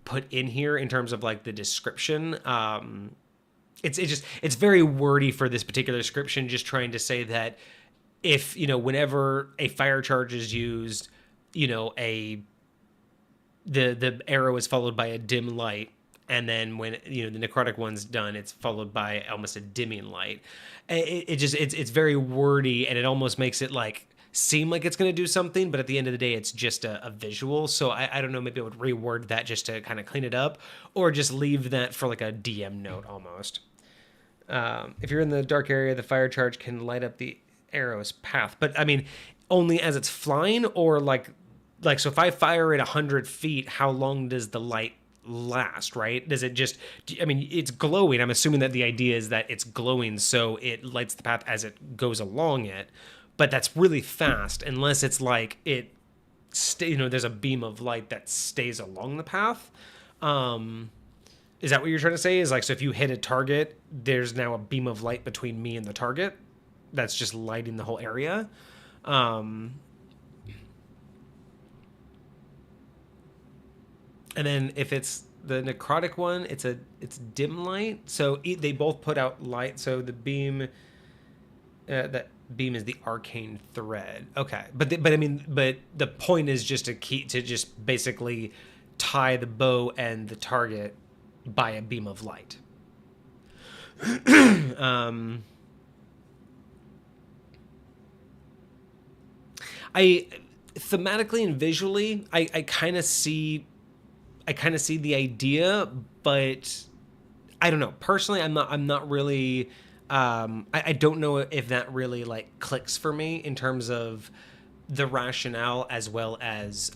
[SPEAKER 1] put in here in terms of like the description. It's very wordy for this particular description. Just trying to say that if whenever a fire charge is used, the arrow is followed by a dim light, and then when the necrotic one's done, it's followed by almost a dimming light. It's very wordy, and it almost makes it like seem like it's going to do something, but at the end of the day, it's just a visual. So I don't know, maybe I would reword that just to kind of clean it up, or just leave that for like a DM note almost. If you're in the dark area, the fire charge can light up the arrow's path, but I mean, only as it's flying, or like so if I fire at 100 feet, how long does the light last, right? Does it just, I mean, it's glowing. I'm assuming that the idea is that it's glowing, so it lights the path as it goes along it, but that's really fast, unless it's like there's a beam of light that stays along the path. Is that what you're trying to say? Is like, so if you hit a target, there's now a beam of light between me and the target that's just lighting the whole area. And then if it's the necrotic one, it's dim light. So they both put out light. So the beam, that beam is the arcane thread. Okay, but the point is just to just basically tie the bow and the target by a beam of light. I thematically and visually, I kind of see the idea, but I don't know. Personally, I'm not really. I don't know if that really like clicks for me in terms of the rationale, as well as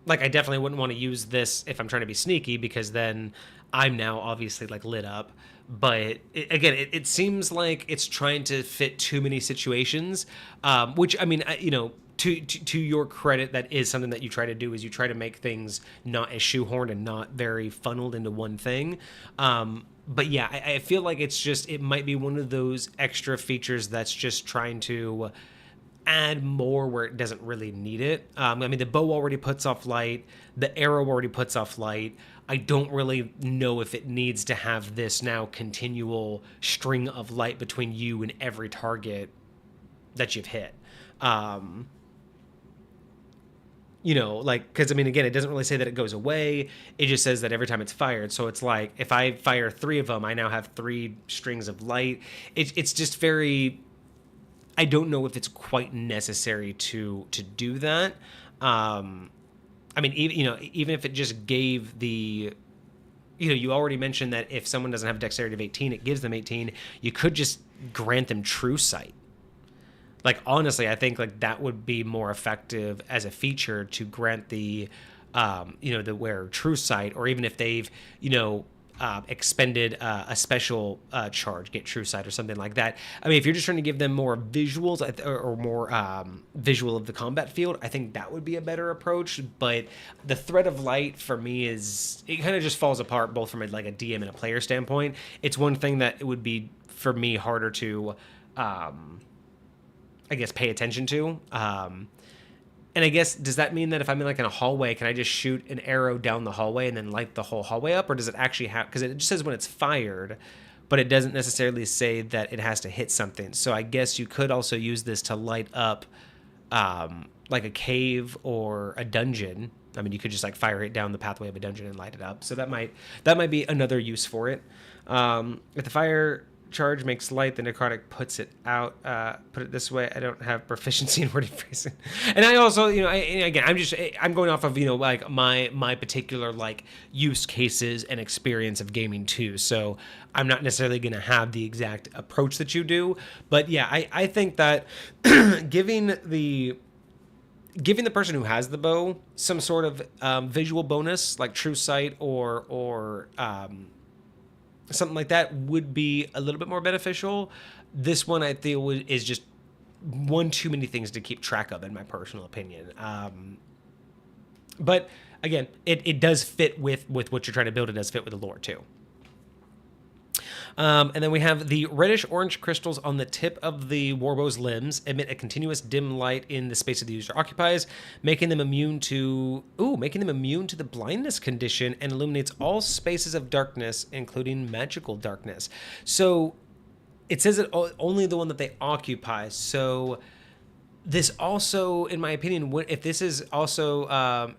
[SPEAKER 1] like I definitely wouldn't want to use this if I'm trying to be sneaky, because then I'm now obviously like lit up. But it seems like it's trying to fit too many situations, which I mean, to your credit, that is something that you try to do, is you try to make things not as shoehorned and not very funneled into one thing. But yeah, I feel like it might be one of those extra features that's just trying to add more where it doesn't really need it. I mean, the bow already puts off light, the arrow already puts off light. I don't really know if it needs to have this now continual string of light between you and every target that you've hit. Because I mean, again, it doesn't really say that it goes away. It just says that every time it's fired. So it's like, if I fire 3 of them, I now have 3 strings of light. It's just very, I don't know if it's quite necessary to do that. I mean, even if it just gave the, you already mentioned that if someone doesn't have a dexterity of 18, it gives them 18. You could just grant them true sight. Like, honestly, I think like that would be more effective as a feature to grant the, the wearer true sight, or even if they've, expended a special charge, get true sight or something like that. I mean, if you're just trying to give them more visuals or more visual of the combat field, I think that would be a better approach. But the threat of light for me it kind of just falls apart both from like a DM and a player standpoint. It's one thing that it would be for me harder to, I guess, pay attention to. And I guess, does that mean that if I'm in like in a hallway, can I just shoot an arrow down the hallway and then light the whole hallway up? Or does it actually have, because it just says when it's fired, but it doesn't necessarily say that it has to hit something. So I guess you could also use this to light up like a cave or a dungeon. I mean, you could just like fire it down the pathway of a dungeon and light it up. So that might be another use for it. If the fire charge makes light, the necrotic puts it out. Put it this way, I don't have proficiency in wording phrasing, and I also, I'm going off of like my particular like use cases and experience of gaming too. So I'm not necessarily going to have the exact approach that you do, but yeah, I think that giving the person who has the bow some sort of visual bonus like true sight or something like that would be a little bit more beneficial. This one I feel is just one too many things to keep track of, in my personal opinion. But again, it does fit with what you're trying to build. It does fit with the lore too. And then we have the reddish-orange crystals on the tip of the warbow's limbs emit a continuous dim light in the space that the user occupies, making them immune to the blindness condition and illuminates all spaces of darkness, including magical darkness. So it says that only the one that they occupy. So this also, in my opinion, if this is also,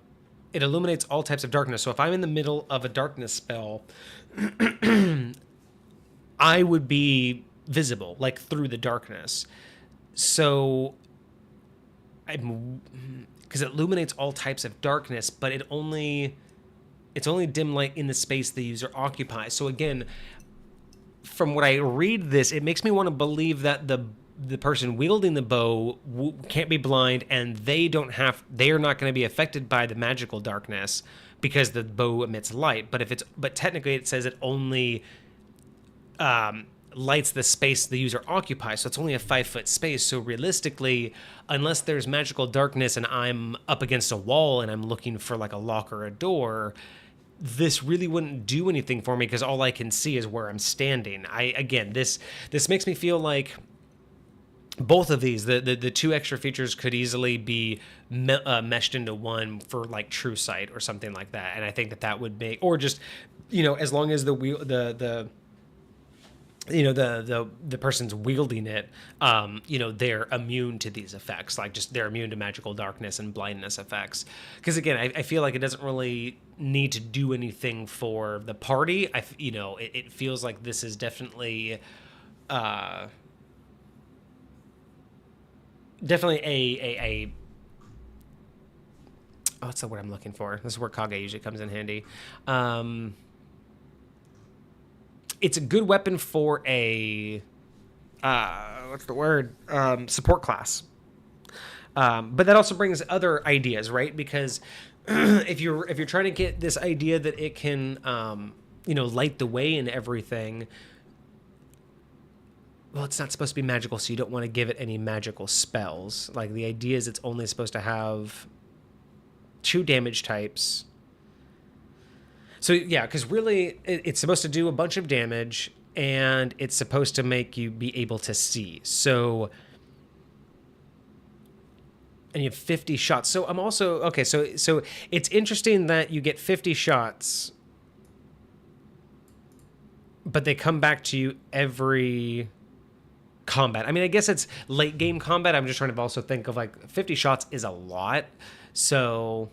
[SPEAKER 1] it illuminates all types of darkness. So if I'm in the middle of a darkness spell, I would be visible, like through the darkness. So, because it illuminates all types of darkness, but it's only dim light in the space the user occupies. So again, from what I read this, it makes me want to believe that the person wielding the bow can't be blind, and they are not going to be affected by the magical darkness because the bow emits light. But technically, it says it only lights the space the user occupies, so it's only a 5-foot space. So realistically, unless there's magical darkness and I'm up against a wall and I'm looking for like a lock or a door, this really wouldn't do anything for me because all I can see is where I'm standing. This makes me feel like both of these, the two extra features could easily be meshed into one for like true sight or something like that. And I think that would make, or just, as long as the person's wielding it, they're immune to these effects. Like just they're immune to magical darkness and blindness effects. Because again, I feel like it doesn't really need to do anything for the party. It feels like this is definitely a what's the word I'm looking for? This is where Kage usually comes in handy. It's a good weapon for a support class. But that also brings other ideas, right? Because if you're trying to get this idea that it can light the way and everything, well, it's not supposed to be magical, so you don't want to give it any magical spells. Like the idea is it's only supposed to have 2 damage types. So yeah, because really it's supposed to do a bunch of damage and it's supposed to make you be able to see. So, and you have 50 shots. So I'm also, okay, so it's interesting that you get 50 shots, but they come back to you every combat. I mean, I guess it's late game combat. I'm just trying to also think of like 50 shots is a lot. So,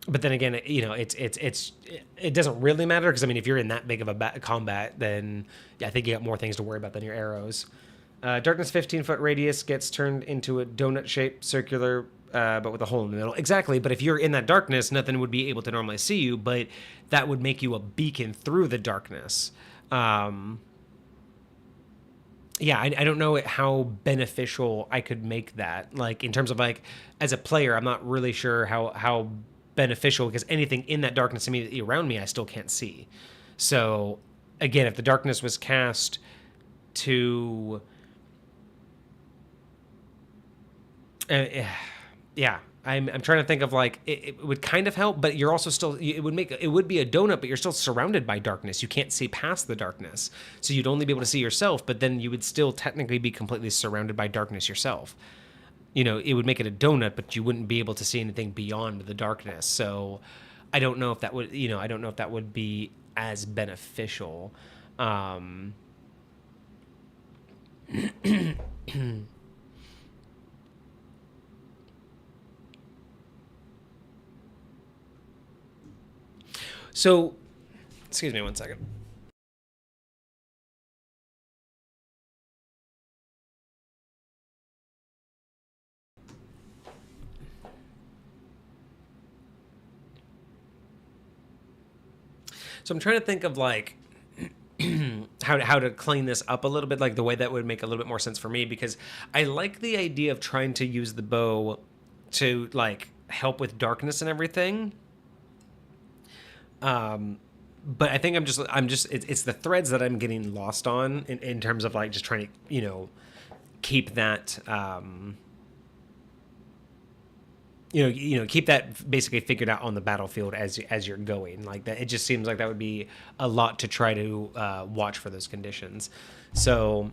[SPEAKER 1] but then again, it doesn't really matter because I mean, if you're in that big of a combat, then yeah, I think you got more things to worry about than your arrows. Darkness 15-foot radius gets turned into a donut-shaped circular but with a hole in the middle. Exactly. But if you're in that darkness, nothing would be able to normally see you, but that would make you a beacon through the darkness. Yeah, I don't know how beneficial I could make that. Like, in terms of, like, as a player, I'm not really sure how beneficial, because anything in that darkness immediately around me, I still can't see. So, again, if the darkness was cast to... yeah, I'm trying to think of, like, it would kind of help, but you're also still, it would be a donut, but you're still surrounded by darkness. You can't see past the darkness. So you'd only be able to see yourself, but then you would still technically be completely surrounded by darkness yourself. You know, it would make it a donut, but you wouldn't be able to see anything beyond the darkness. So I don't know if that would, I don't know if that would be as beneficial. So, excuse me 1 second. So I'm trying to think of, like, how to clean this up a little bit, like the way that would make a little bit more sense for me, because I like the idea of trying to use the bow to, like, help with darkness and everything. But I think it's the threads that I'm getting lost on in terms of, like, just trying to, keep that, keep that basically figured out on the battlefield as you're going. Like, that, it just seems like that would be a lot to try to watch for those conditions. So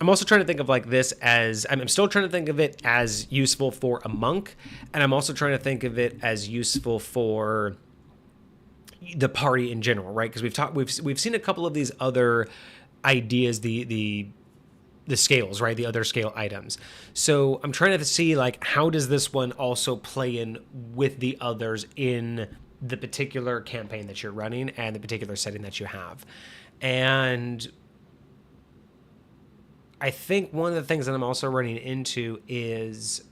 [SPEAKER 1] I'm also trying to think of, like, this as, I'm still trying to think of it as useful for a monk, and I'm also trying to think of it as useful for the party in general, right? Because we've seen a couple of these other ideas, the scales, right? The other scale items. So I'm trying to see, like, how does this one also play in with the others in the particular campaign that you're running and the particular setting that you have. And I think one of the things that I'm also running into is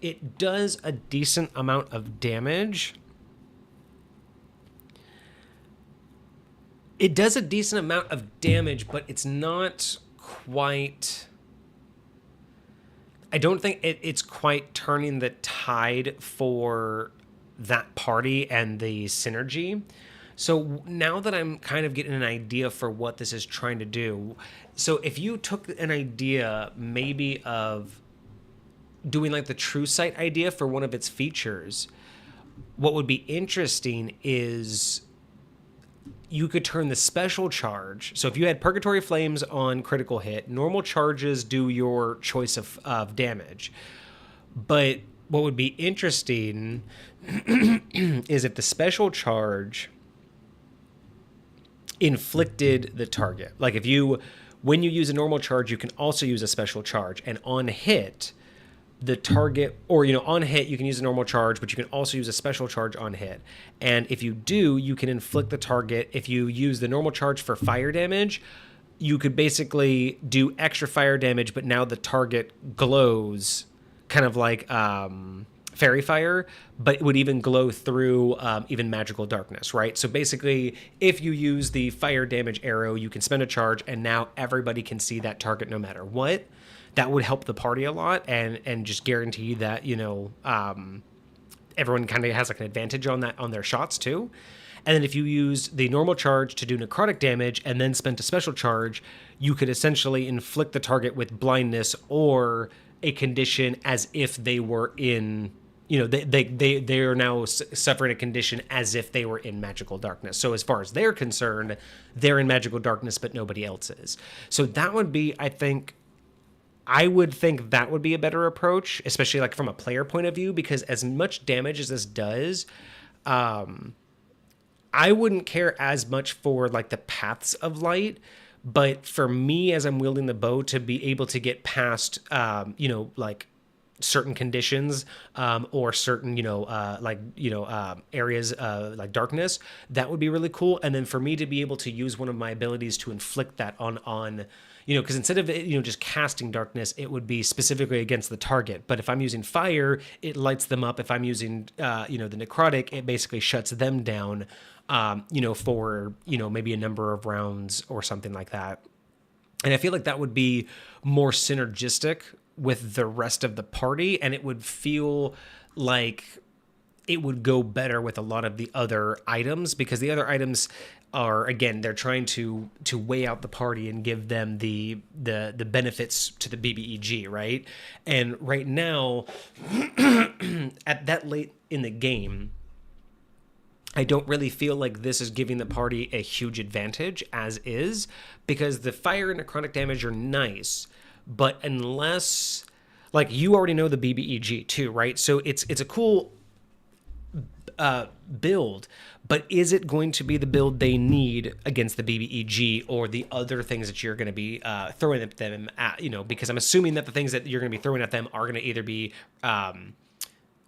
[SPEAKER 1] it does a decent amount of damage. It does a decent amount of damage, but it's not quite... I don't think it's quite turning the tide for that party and the synergy. So now that I'm kind of getting an idea for what this is trying to do, so if you took an idea maybe of doing, like, the true sight idea for one of its features, what would be interesting is you could turn the special charge. So if you had Purgatory Flames on critical hit, normal charges do your choice of damage. But what would be interesting is if the special charge inflicted the target. Like, when you use a normal charge, you can also use a special charge. And on hit, the target, or, on hit, you can use a normal charge, but you can also use a special charge on hit. And if you do, you can inflict the target. If you use the normal charge for fire damage, you could basically do extra fire damage, but now the target glows, kind of like fairy fire, but it would even glow through even magical darkness, right? So basically, if you use the fire damage arrow, you can spend a charge, and now everybody can see that target no matter what. That would help the party a lot, and just guarantee that, everyone kind of has, like, an advantage on their shots too. And then if you use the normal charge to do necrotic damage and then spent a special charge, you could essentially inflict the target with blindness or a condition as if they were in, they are now suffering a condition as if they were in magical darkness. So as far as they're concerned, they're in magical darkness, but nobody else is. So that would be, I would think that would be a better approach, especially, like, from a player point of view, because as much damage as this does, I wouldn't care as much for, like, the paths of light, but for me, as I'm wielding the bow, to be able to get past, like, certain conditions or certain areas like darkness, that would be really cool. And then for me to be able to use one of my abilities to inflict that on because instead of it, just casting darkness, it would be specifically against the target. But if I'm using fire, it lights them up. If I'm using the necrotic, it basically shuts them down for maybe a number of rounds or something like that. And I feel like that would be more synergistic with the rest of the party, and it would feel like it would go better with a lot of the other items, because the other items are, again, they're trying to weigh out the party and give them the benefits to the BBEG, right? And right now, at that late in the game, I don't really feel like this is giving the party a huge advantage as is, because the fire and necrotic damage are nice, but unless, like, you already know the BBEG too, right? So it's a cool build, but is it going to be the build they need against the BBEG or the other things that you're going to be throwing at them at, because I'm assuming that the things that you're going to be throwing at them are going to either be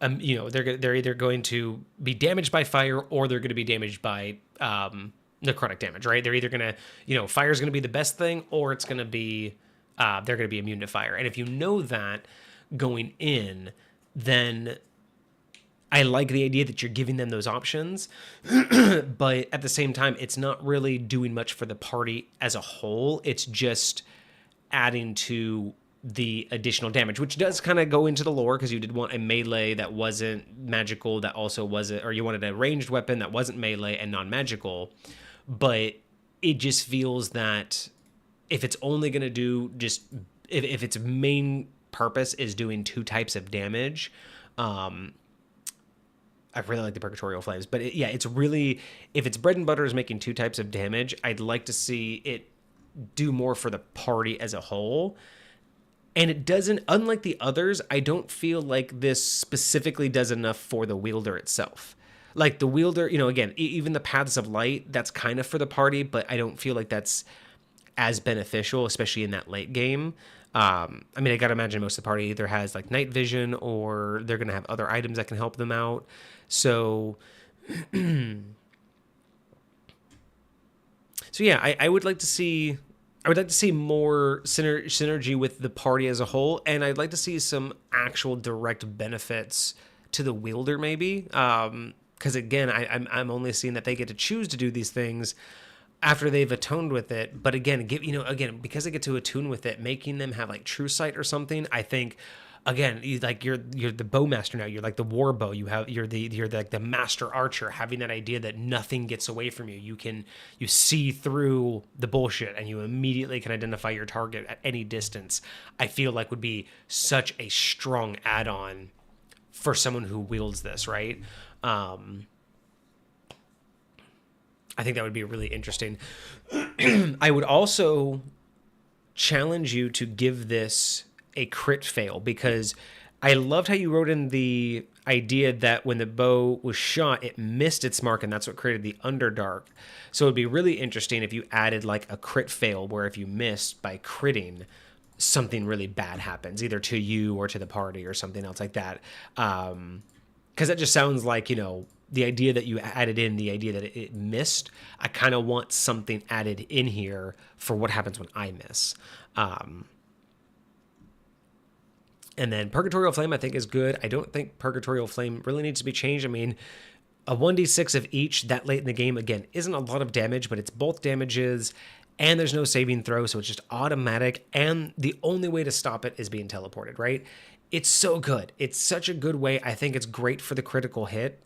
[SPEAKER 1] they're either going to be damaged by fire or they're going to be damaged by necrotic damage, right? They're either going to, fire's going to be the best thing, or it's going to be, they're going to be immune to fire. And if you know that going in, then I like the idea that you're giving them those options, but at the same time, it's not really doing much for the party as a whole. It's just adding to the additional damage, which does kind of go into the lore, because you did want a melee that wasn't magical, that also wasn't, or you wanted a ranged weapon that wasn't melee and non-magical. But it just feels that if it's only going to do just, if its main purpose is doing 2 types of damage, I really like the Purgatorial Flames, but it's really, if its bread and butter is making 2 types of damage, I'd like to see it do more for the party as a whole. And it doesn't, unlike the others, I don't feel like this specifically does enough for the wielder itself. Like the wielder, again, even the Paths of Light, that's kind of for the party, but I don't feel like that's as beneficial, especially in that late game. I gotta imagine most of the party either has like night vision, or they're gonna have other items that can help them out. So, I would like to see more synergy with the party as a whole, and I'd like to see some actual direct benefits to the wielder, maybe. Because again, I'm only seeing that they get to choose to do these things after they've attuned with it. But again, because they get to attune with it, making them have like true sight or something, I think. Again, you're the bowmaster now. You're like the war bow. You're the master archer, having that idea that nothing gets away from you. You see through the bullshit, and you immediately can identify your target at any distance. I feel like would be such a strong add-on for someone who wields this, right? I think that would be really interesting. I would also challenge you to give this a crit fail, because I loved how you wrote in the idea that when the bow was shot, it missed its mark, and that's what created the Underdark. So it'd be really interesting if you added like a crit fail, where if you missed by critting, something really bad happens, either to you or to the party or something else like that. Because that just sounds like, the idea that you added in, the idea that it missed, I kind of want something added in here for what happens when I miss. And then Purgatorial Flame, I think, is good. I don't think Purgatorial Flame really needs to be changed. I mean, a 1d6 of each that late in the game, again, isn't a lot of damage, but it's both damages, and there's no saving throw, so it's just automatic, and the only way to stop it is being teleported, right? It's so good. It's such a good way. I think it's great for the critical hit,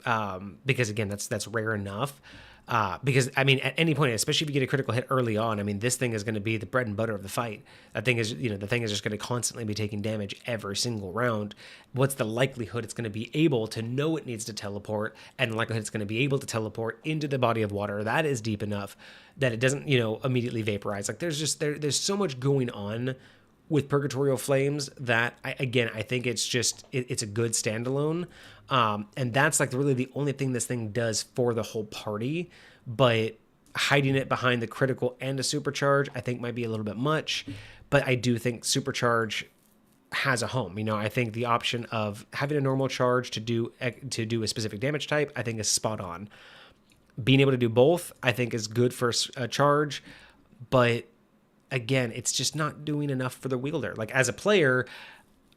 [SPEAKER 1] because, again, that's rare enough. Because, I mean, at any point, especially if you get a critical hit early on, I mean, this thing is going to be the bread and butter of the fight. That thing is, the thing is just going to constantly be taking damage every single round. What's the likelihood it's going to be able to know it needs to teleport, and the likelihood it's going to be able to teleport into the body of water that is deep enough that it doesn't, immediately vaporize? Like, there's so much going on with Purgatorial Flames that I think it's just, it's a good standalone. And that's like really the only thing this thing does for the whole party, but hiding it behind the critical and a supercharge, I think might be a little bit much, but I do think supercharge, has a home. You know, I think the option of having a normal charge to do a specific damage type, I think is spot on. Being able to do both, I think, is good for a charge, but again, it's just not doing enough for the wielder. Like, as a player,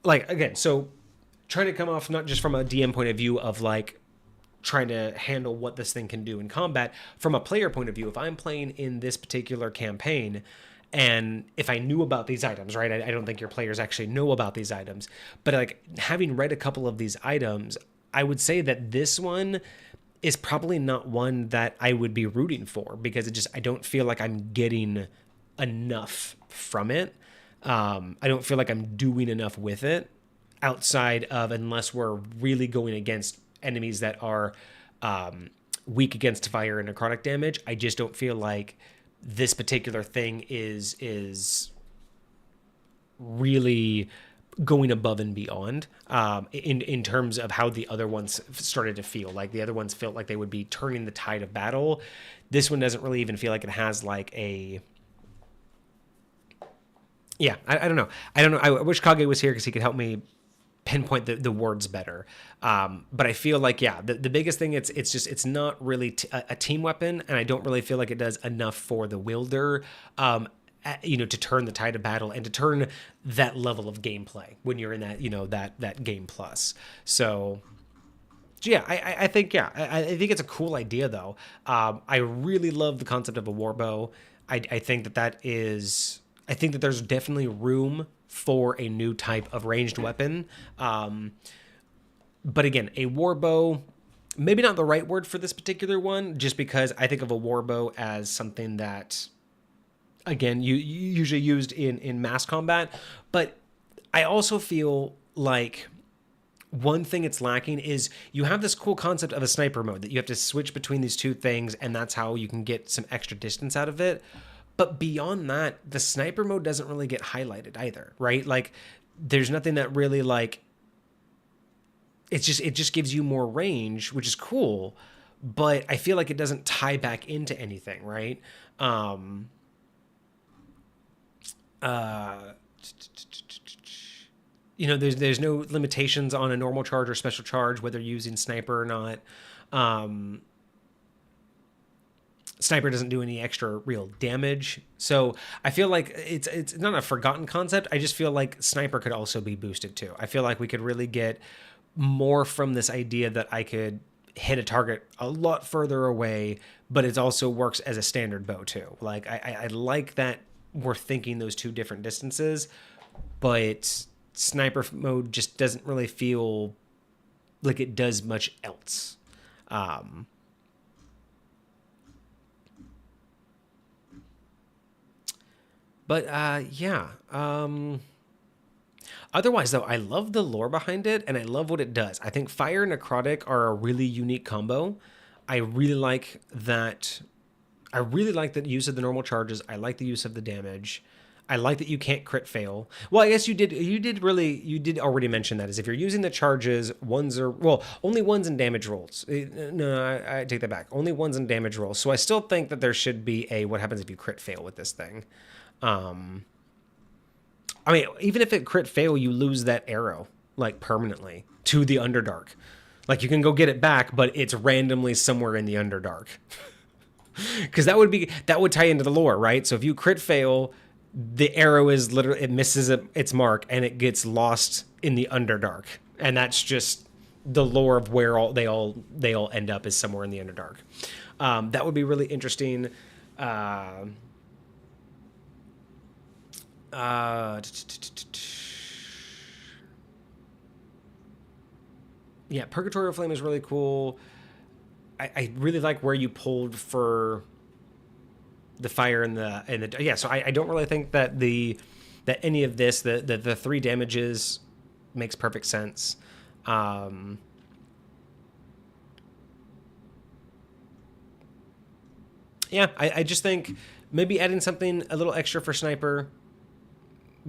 [SPEAKER 1] like, again, so trying to come off not just from a DM point of view of like trying to handle what this thing can do in combat, from a player point of view, if I'm playing in this particular campaign and if I knew about these items, right? I don't think your players actually know about these items, but like having read a couple of these items, I would say that this one is probably not one that I would be rooting for, because I don't feel like I'm getting enough from it. I don't feel like I'm doing enough with it outside of, unless we're really going against enemies that are weak against fire and necrotic damage. I just don't feel like this particular thing is really going above and beyond in terms of how the other ones started to feel. Like, the other ones felt like they would be turning the tide of battle. This one doesn't really even feel like it has like a... Yeah, I don't know. I wish Kage was here because he could help me pinpoint the words better. But I feel like, yeah, the biggest thing, it's not really a team weapon, and I don't really feel like it does enough for the wielder, you know, to turn the tide of battle and to turn that level of gameplay when you're in that, you know, that game plus. So yeah, I think, yeah, I think it's a cool idea though. I really love the concept of a warbow. I think that there's definitely room for a new type of ranged weapon. But again, a warbow, maybe not the right word for this particular one, just because I think of a warbow as something that, again, you usually used in mass combat. But I also feel like one thing it's lacking is you have this cool concept of a sniper mode that you have to switch between these two things, and that's how you can get some extra distance out of it. But beyond that, the sniper mode doesn't really get highlighted either, right? Like, there's nothing that really, like, it just gives you more range, which is cool, but I feel like it doesn't tie back into anything, right? You know, there's no limitations on a normal charge or special charge, whether you're using sniper or not. Sniper doesn't do any extra real damage. So I feel like it's not a forgotten concept. I just feel like sniper could also be boosted too. I feel like we could really get more from this idea that I could hit a target a lot further away, but it also works as a standard bow too. Like, I like that we're thinking those two different distances, but sniper mode just doesn't really feel like it does much else. But yeah. Otherwise, though, I love the lore behind it, and I love what it does. I think fire and necrotic are a really unique combo. I really like that. I really like the use of the normal charges. I like the use of the damage. I like that you can't crit fail. Well, I guess you did already mention that, is if you're using the charges, only ones in damage rolls. No, I take that back. Only ones in damage rolls. So I still think that there should be a what happens if you crit fail with this thing. I mean, even if it crit fail, you lose that arrow, like, permanently to the Underdark. Like, you can go get it back, but it's randomly somewhere in the Underdark. Because that would tie into the lore, right? So if you crit fail, the arrow is literally, it misses its mark and it gets lost in the Underdark, and that's just the lore of where they all end up, is somewhere in the Underdark. That would be really interesting. Yeah, Purgatorial Flame is really cool. I really like where you pulled for the fire and the yeah. So I don't really think that any of this, the 3 damages makes perfect sense. Yeah, I just think maybe adding something a little extra for sniper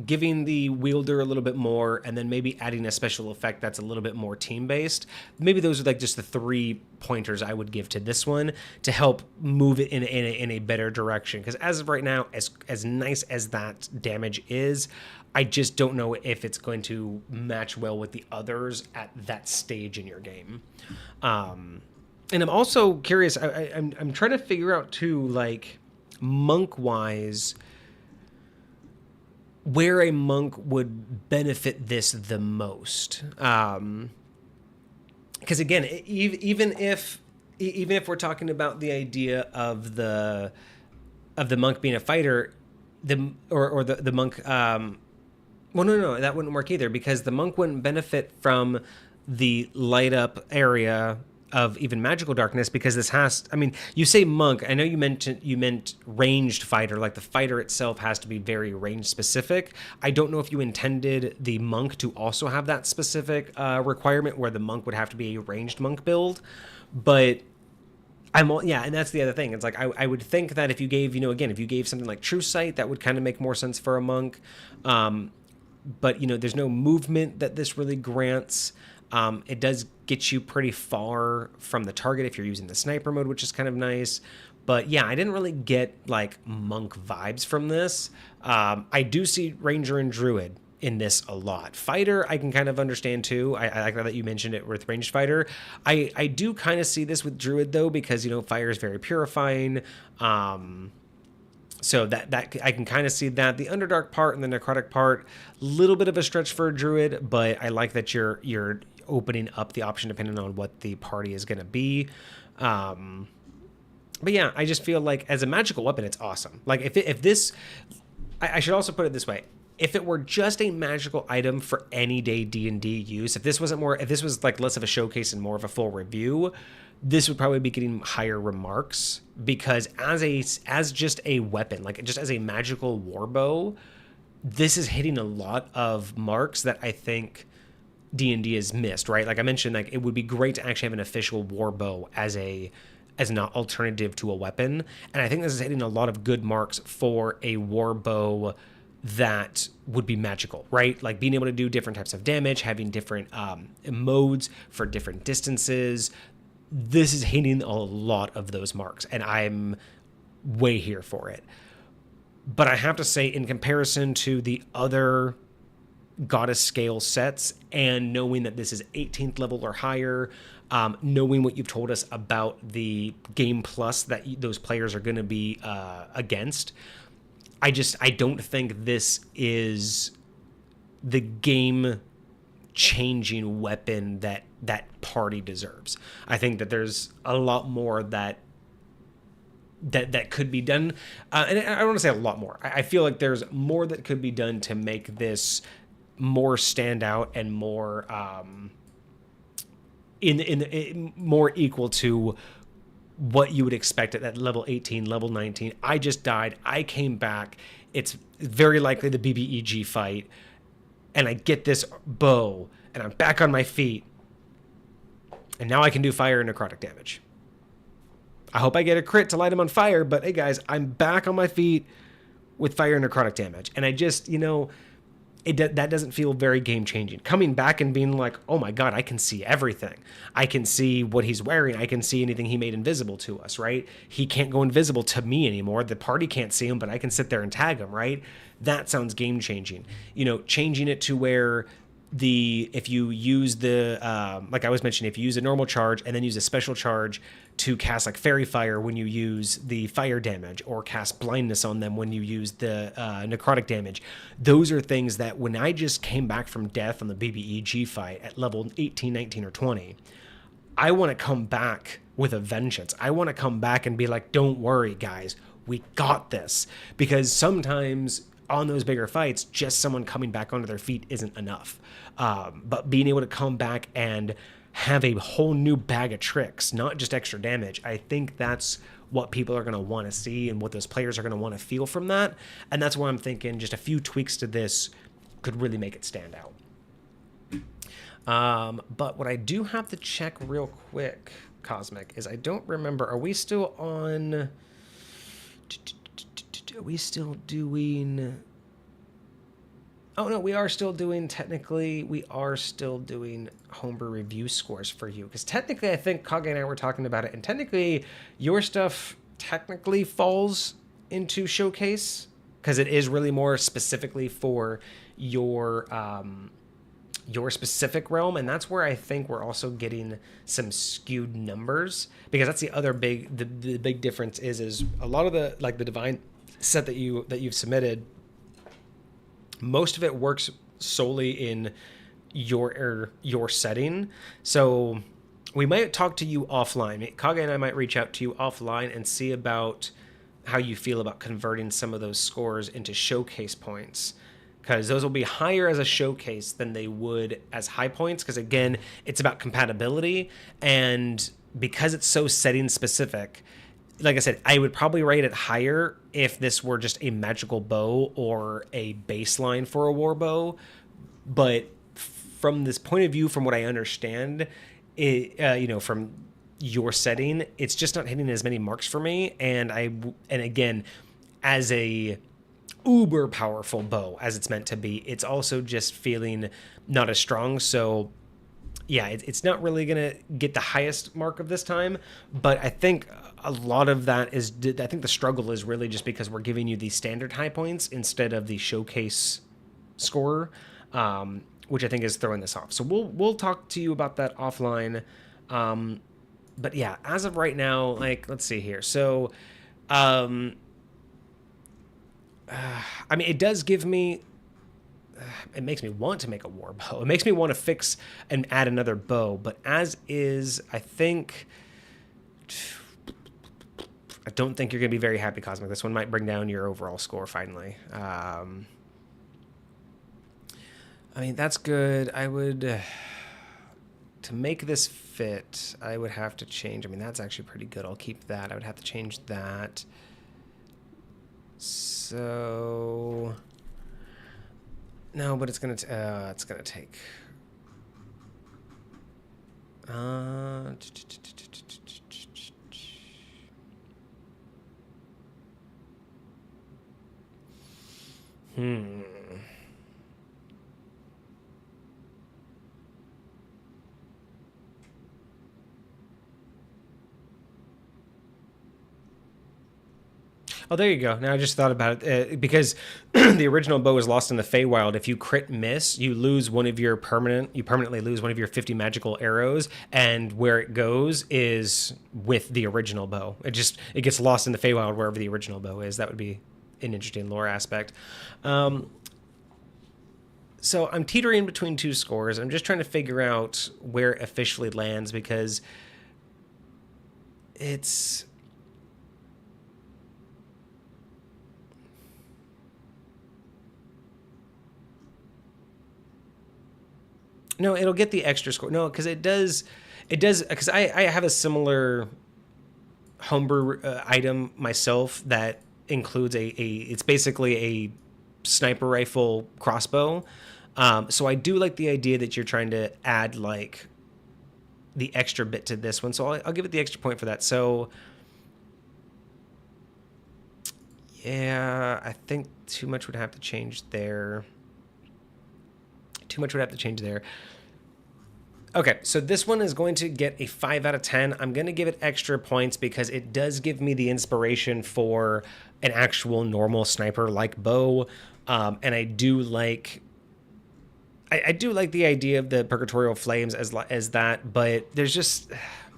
[SPEAKER 1] giving the wielder a little bit more, and then maybe adding a special effect that's a little bit more team-based. Maybe those are like just the 3 pointers I would give to this one to help move it in a better direction. Because as of right now, as nice as that damage is, I just don't know if it's going to match well with the others at that stage in your game. And I'm also curious, I'm trying to figure out too, like, monk-wise, where a monk would benefit this the most. Because again, even if we're talking about the idea of the monk being a fighter, the monk, well, no, that wouldn't work either, because the monk wouldn't benefit from the light up area of even magical darkness, because this has, I mean, you say monk, I know you meant ranged fighter, like the fighter itself has to be very range specific. I don't know if you intended the monk to also have that specific requirement where the monk would have to be a ranged monk build, but and that's the other thing. It's like, I would think that if you gave, again, if you gave something like True Sight, that would kind of make more sense for a monk. But there's no movement that this really grants. It does get you pretty far from the target if you're using the sniper mode, which is kind of nice. But yeah, I didn't really get like monk vibes from this. I do see ranger and druid in this a lot. Fighter, I can kind of understand too. I like that you mentioned it with ranged fighter. I do kind of see this with druid though, because fire is very purifying. So that I can kind of see that. The Underdark part and the necrotic part, little bit of a stretch for a druid, but I like that you're opening up the option depending on what the party is going to be. But yeah, I just feel like as a magical weapon, it's awesome. Like if this, I should also put it this way. If it were just a magical item for any day D&D use, if this was like less of a showcase and more of a full review, this would probably be getting higher remarks, because as just a weapon, like just as a magical warbow, this is hitting a lot of marks that I think D&D has missed, right? Like I mentioned, like it would be great to actually have an official warbow as an alternative to a weapon. And I think this is hitting a lot of good marks for a warbow that would be magical, right? Like being able to do different types of damage, having different modes for different distances. This is hitting a lot of those marks, and I'm way here for it. But I have to say, in comparison to the other goddess scale sets, and knowing that this is 18th level or higher, knowing what you've told us about the game plus that those players are going to be against, I don't think this is the game changing weapon that party deserves. I think that there's a lot more that could be done, and I don't want to say a lot more. I feel like there's more that could be done to make this more stand out and more more equal to what you would expect at that level 18, level 19. I just died. I came back. It's very likely the BBEG fight, and I get this bow, and I'm back on my feet, and now I can do fire and necrotic damage. I hope I get a crit to light him on fire, but hey guys, I'm back on my feet with fire and necrotic damage, and I just, that doesn't feel very game changing. Coming back and being like, oh my god, I can see everything. I can see what he's wearing. I can see anything he made invisible to us, right? He can't go invisible to me anymore. The party can't see him, but I can sit there and tag him, right? That sounds game changing. Changing it to where if you use the, like I was mentioning, if you use a normal charge and then use a special charge to cast like Fairy Fire when you use the fire damage, or cast blindness on them when you use the necrotic damage. Those are things that when I just came back from death on the BBEG fight at level 18, 19, or 20, I want to come back with a vengeance. I want to come back and be like, don't worry, guys, we got this. Because sometimes on those bigger fights, just someone coming back onto their feet isn't enough. But being able to come back and have a whole new bag of tricks, not just extra damage, I think that's what people are going to want to see and what those players are going to want to feel from that. And that's why I'm thinking just a few tweaks to this could really make it stand out. But what I do have to check real quick, Cosmic, is I don't remember, are we still on... Are we still doing... Oh no, we are still doing, technically, we are still doing homebrew review scores for you. Because technically, I think Kage and I were talking about it, and technically, your stuff technically falls into Showcase, because it is really more specifically for your specific realm, and that's where I think we're also getting some skewed numbers, because that's the other the big difference is a lot of the, like, the divine set that you've submitted, most of it works solely in your setting. So we might talk to you offline. Kage and I might reach out to you offline and see about how you feel about converting some of those scores into showcase points, because those will be higher as a showcase than they would as high points, because again, it's about compatibility, and because it's so setting specific, like I said, I would probably rate it higher if this were just a magical bow or a baseline for a war bow. But from this point of view, from what I understand, from your setting, it's just not hitting as many marks for me. And again, as a uber powerful bow as it's meant to be, it's also just feeling not as strong. So yeah, it's not really going to get the highest mark of this time, but I think a lot of that is, I think the struggle is really just because we're giving you the standard high points instead of the showcase score, which I think is throwing this off. So we'll talk to you about that offline. But yeah, as of right now, like, let's see here. So, I mean, it does give me, it makes me want to make a war bow. It makes me want to fix and add another bow, but as is, I don't think you're going to be very happy, Cosmic. This one might bring down your overall score finally. I mean, that's good. I would, to make this fit, I would have to change. I mean, that's actually pretty good. I'll keep that. I would have to change that. So no, but it's gonna take. Oh, there you go. Now I just thought about it, because the original bow is lost in the Feywild. If you crit miss, you lose one of your permanently lose one of your 50 magical arrows, and where it goes is with the original bow. It gets lost in the Feywild wherever the original bow is. That would be an interesting lore aspect. So I'm teetering between two scores. I'm just trying to figure out where it officially lands, because it's... No, it'll get the extra score. No, because it does, because I have a similar homebrew item myself that includes it's basically a sniper rifle crossbow. So I do like the idea that you're trying to add, like, the extra bit to this one. So I'll give it the extra point for that. So yeah, I think too much would have to change there. Okay, so this one is going to get a 5 out of 10. I'm going to give it extra points because it does give me the inspiration for an actual normal sniper-like bow. And I do like... I do like the idea of the Purgatorial Flames as that, but there's just...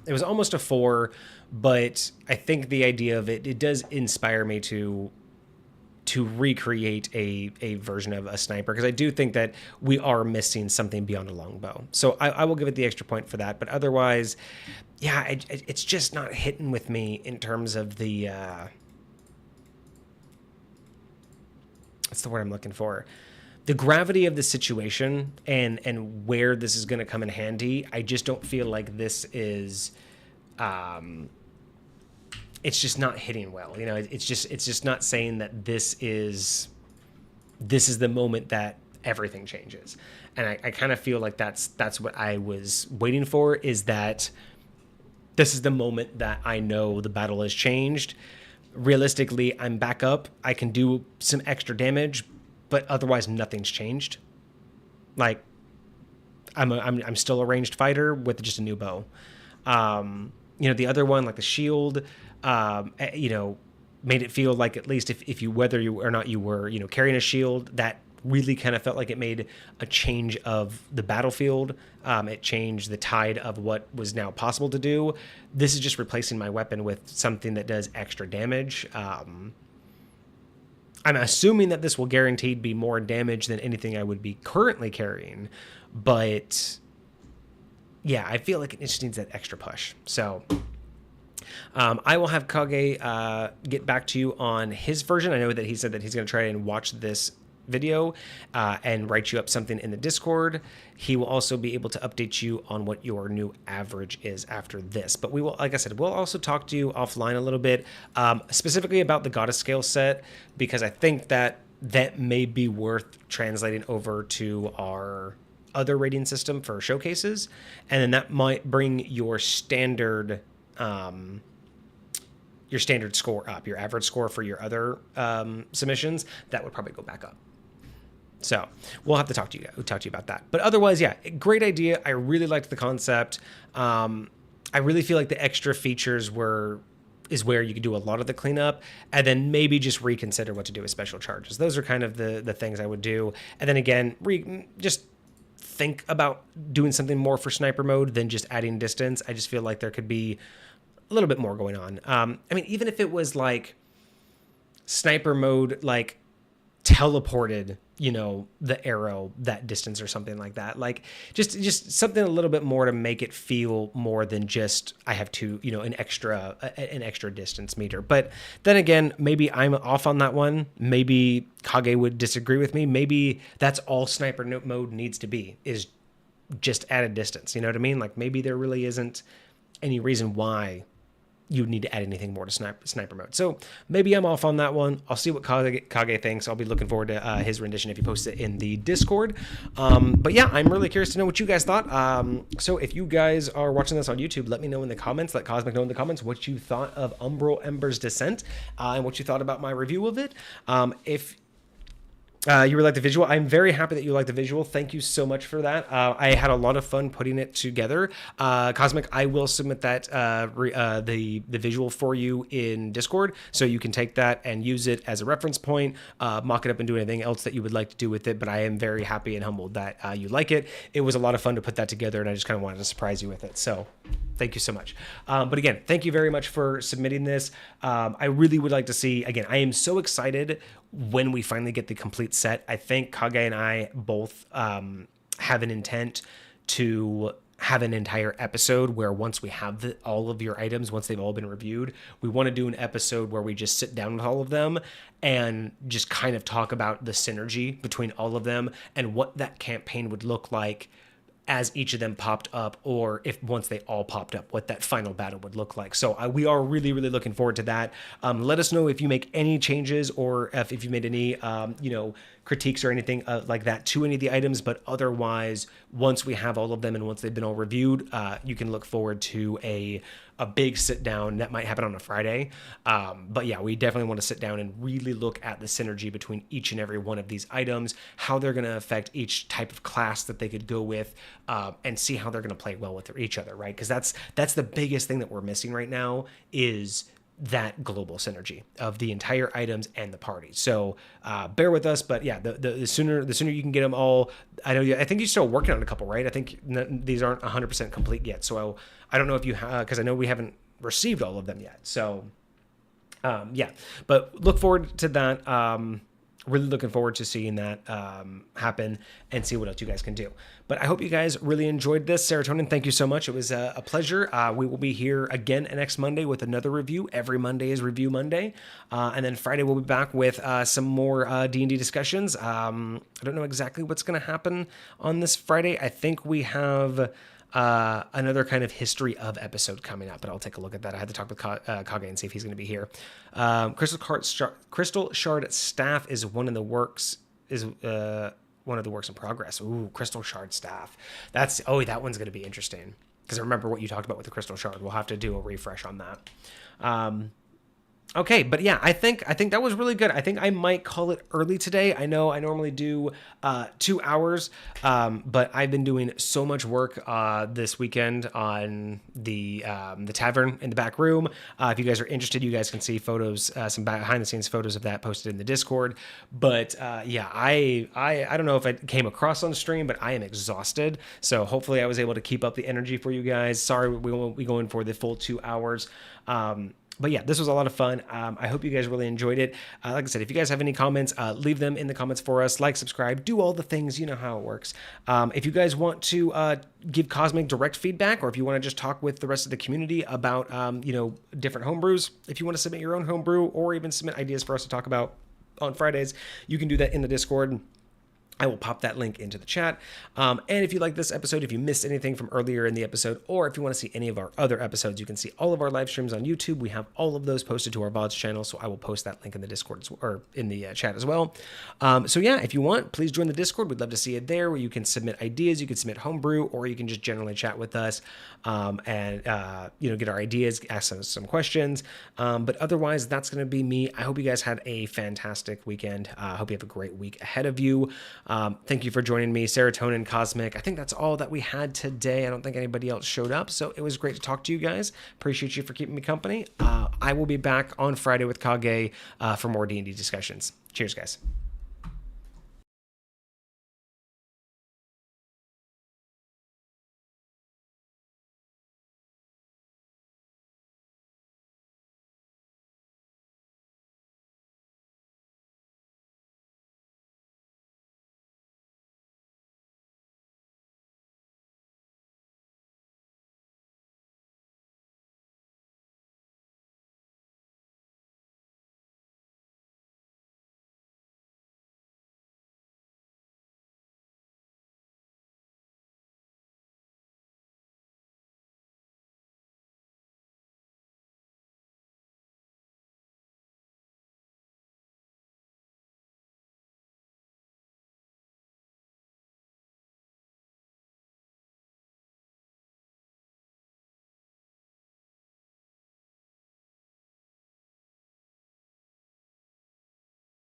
[SPEAKER 1] It was almost a 4, but I think the idea of it does inspire me to recreate a version of a sniper, because I do think that we are missing something beyond a longbow. So I will give it the extra point for that. But otherwise, yeah, it's just not hitting with me in terms of the... what's the word I'm looking for? The gravity of the situation and where this is going to come in handy. I just don't feel like this is... it's just not hitting well. You know, it's just not saying that this is the moment that everything changes. And I kind of feel like that's what I was waiting for, is that this is the moment that I know the battle has changed. Realistically, I'm back up. I can do some extra damage, but otherwise nothing's changed. Like, I'm still a ranged fighter with just a new bow. The other one, like the shield, made it feel like at least if you, whether you or not you were, carrying a shield, that really kind of felt like it made a change of the battlefield. It changed the tide of what was now possible to do. This is just replacing my weapon with something that does extra damage. I'm assuming that this will guaranteed be more damage than anything I would be currently carrying, but yeah, I feel like it just needs that extra push. So I will have Kage get back to you on his version. I know that he said that he's going to try and watch this video and write you up something in the Discord. He will also be able to update you on what your new average is after this. But we will, like I said, we'll also talk to you offline a little bit, specifically about the Goddess Scale set, because I think that may be worth translating over to our other rating system for showcases, and then that might bring your standard score up, your average score for your other submissions. That would probably go back up. So we'll have to talk to you about that. But otherwise, yeah, great idea. I really liked the concept. I really feel like the extra features is where you could do a lot of the cleanup, and then maybe just reconsider what to do with special charges. Those are kind of the things I would do. And then again, just think about doing something more for sniper mode than just adding distance. I just feel like there could be a little bit more going on. Even if it was like sniper mode, like teleported, the arrow that distance or something like that. Like just something a little bit more to make it feel more than just I have to, an extra distance meter. But then again, maybe I'm off on that one. Maybe Kage would disagree with me. Maybe that's all sniper mode needs to be, is just added distance. You know what I mean? Like maybe there really isn't any reason why you need to add anything more to sniper mode. So maybe I'm off on that one. I'll see what Kage thinks. I'll be looking forward to his rendition if he posts it in the Discord. But yeah, I'm really curious to know what you guys thought. So if you guys are watching this on YouTube, let me know in the comments. Let Cosmic know in the comments what you thought of Umbral Ember's Descent and what you thought about my review of it. If you really like the visual, I'm very happy that you like the visual. Thank you so much for that. I had a lot of fun putting it together. Cosmic, I will submit that the visual for you in Discord, so you can take that and use it as a reference point, mock it up and do anything else that you would like to do with it. But I am very happy and humbled that you like it. It was a lot of fun to put that together, and I just kind of wanted to surprise you with it. So thank you so much. But again, thank you very much for submitting this. I really would like to see, again, I am so excited when we finally get the complete set. I think Kage and I both have an intent to have an entire episode where once we have all of your items, once they've all been reviewed, we want to do an episode where we just sit down with all of them and just kind of talk about the synergy between all of them and what that campaign would look like as each of them popped up, or if once they all popped up, what that final battle would look like. So we are really, really looking forward to that. Let us know if you make any changes, or if you made any, critiques or anything like that to any of the items. But otherwise, once we have all of them and once they've been all reviewed, you can look forward to a big sit down that might happen on a Friday. But yeah, we definitely want to sit down and really look at the synergy between each and every one of these items, how they're going to affect each type of class that they could go with, and see how they're going to play well with each other, right? Because that's the biggest thing that we're missing right now, is that global synergy of the entire items and the party. So bear with us, but yeah, the sooner you can get them all. I think you're still working on a couple, right? I think these aren't 100% complete yet. So I don't know if you have, because I know we haven't received all of them yet. So yeah, but look forward to that. Really looking forward to seeing that happen and see what else you guys can do. But I hope you guys really enjoyed this. Serotonin, thank you so much. It was a pleasure. We will be here again next Monday with another review. Every Monday is Review Monday. And then Friday we'll be back with some more D&D discussions. I don't know exactly what's going to happen on this Friday. I think we have another kind of history of episode coming up, but I'll take a look at that. I had to talk with Kage and see if he's going to be here. Crystal Shard Staff is one of the works in progress. Ooh, Crystal Shard Staff. That one's going to be interesting, because I remember what you talked about with the Crystal Shard. We'll have to do a refresh on that. Okay, but yeah, I think that was really good. I think I might call it early today. I know I normally do 2 hours, but I've been doing so much work this weekend on the tavern in the back room. If you guys are interested, you guys can see photos, some behind the scenes photos of that posted in the Discord. But yeah, I don't know if it came across on stream, but I am exhausted. So hopefully I was able to keep up the energy for you guys. Sorry we won't be going for the full 2 hours. But yeah, this was a lot of fun. I hope you guys really enjoyed it. Like I said, if you guys have any comments, leave them in the comments for us. Like, subscribe, do all the things. You know how it works. If you guys want to give Cosmic direct feedback, or if you want to just talk with the rest of the community about, different homebrews, if you want to submit your own homebrew or even submit ideas for us to talk about on Fridays, you can do that in the Discord. I will pop that link into the chat. And if you like this episode, if you missed anything from earlier in the episode, or if you want to see any of our other episodes, you can see all of our live streams on YouTube. We have all of those posted to our VODs channel, so I will post that link in the Discord or in the chat as well. So yeah, if you want, please join the Discord. We'd love to see it there, where you can submit ideas, you can submit homebrew, or you can just generally chat with us and get our ideas, ask us some questions. But otherwise, that's going to be me. I hope you guys had a fantastic weekend. I hope you have a great week ahead of you. Thank you for joining me, Serotonin, Cosmic. I think that's all that we had today. I don't think anybody else showed up, so it was great to talk to you guys. Appreciate you for keeping me company. I will be back on Friday with Kage for more D&D discussions. Cheers, guys.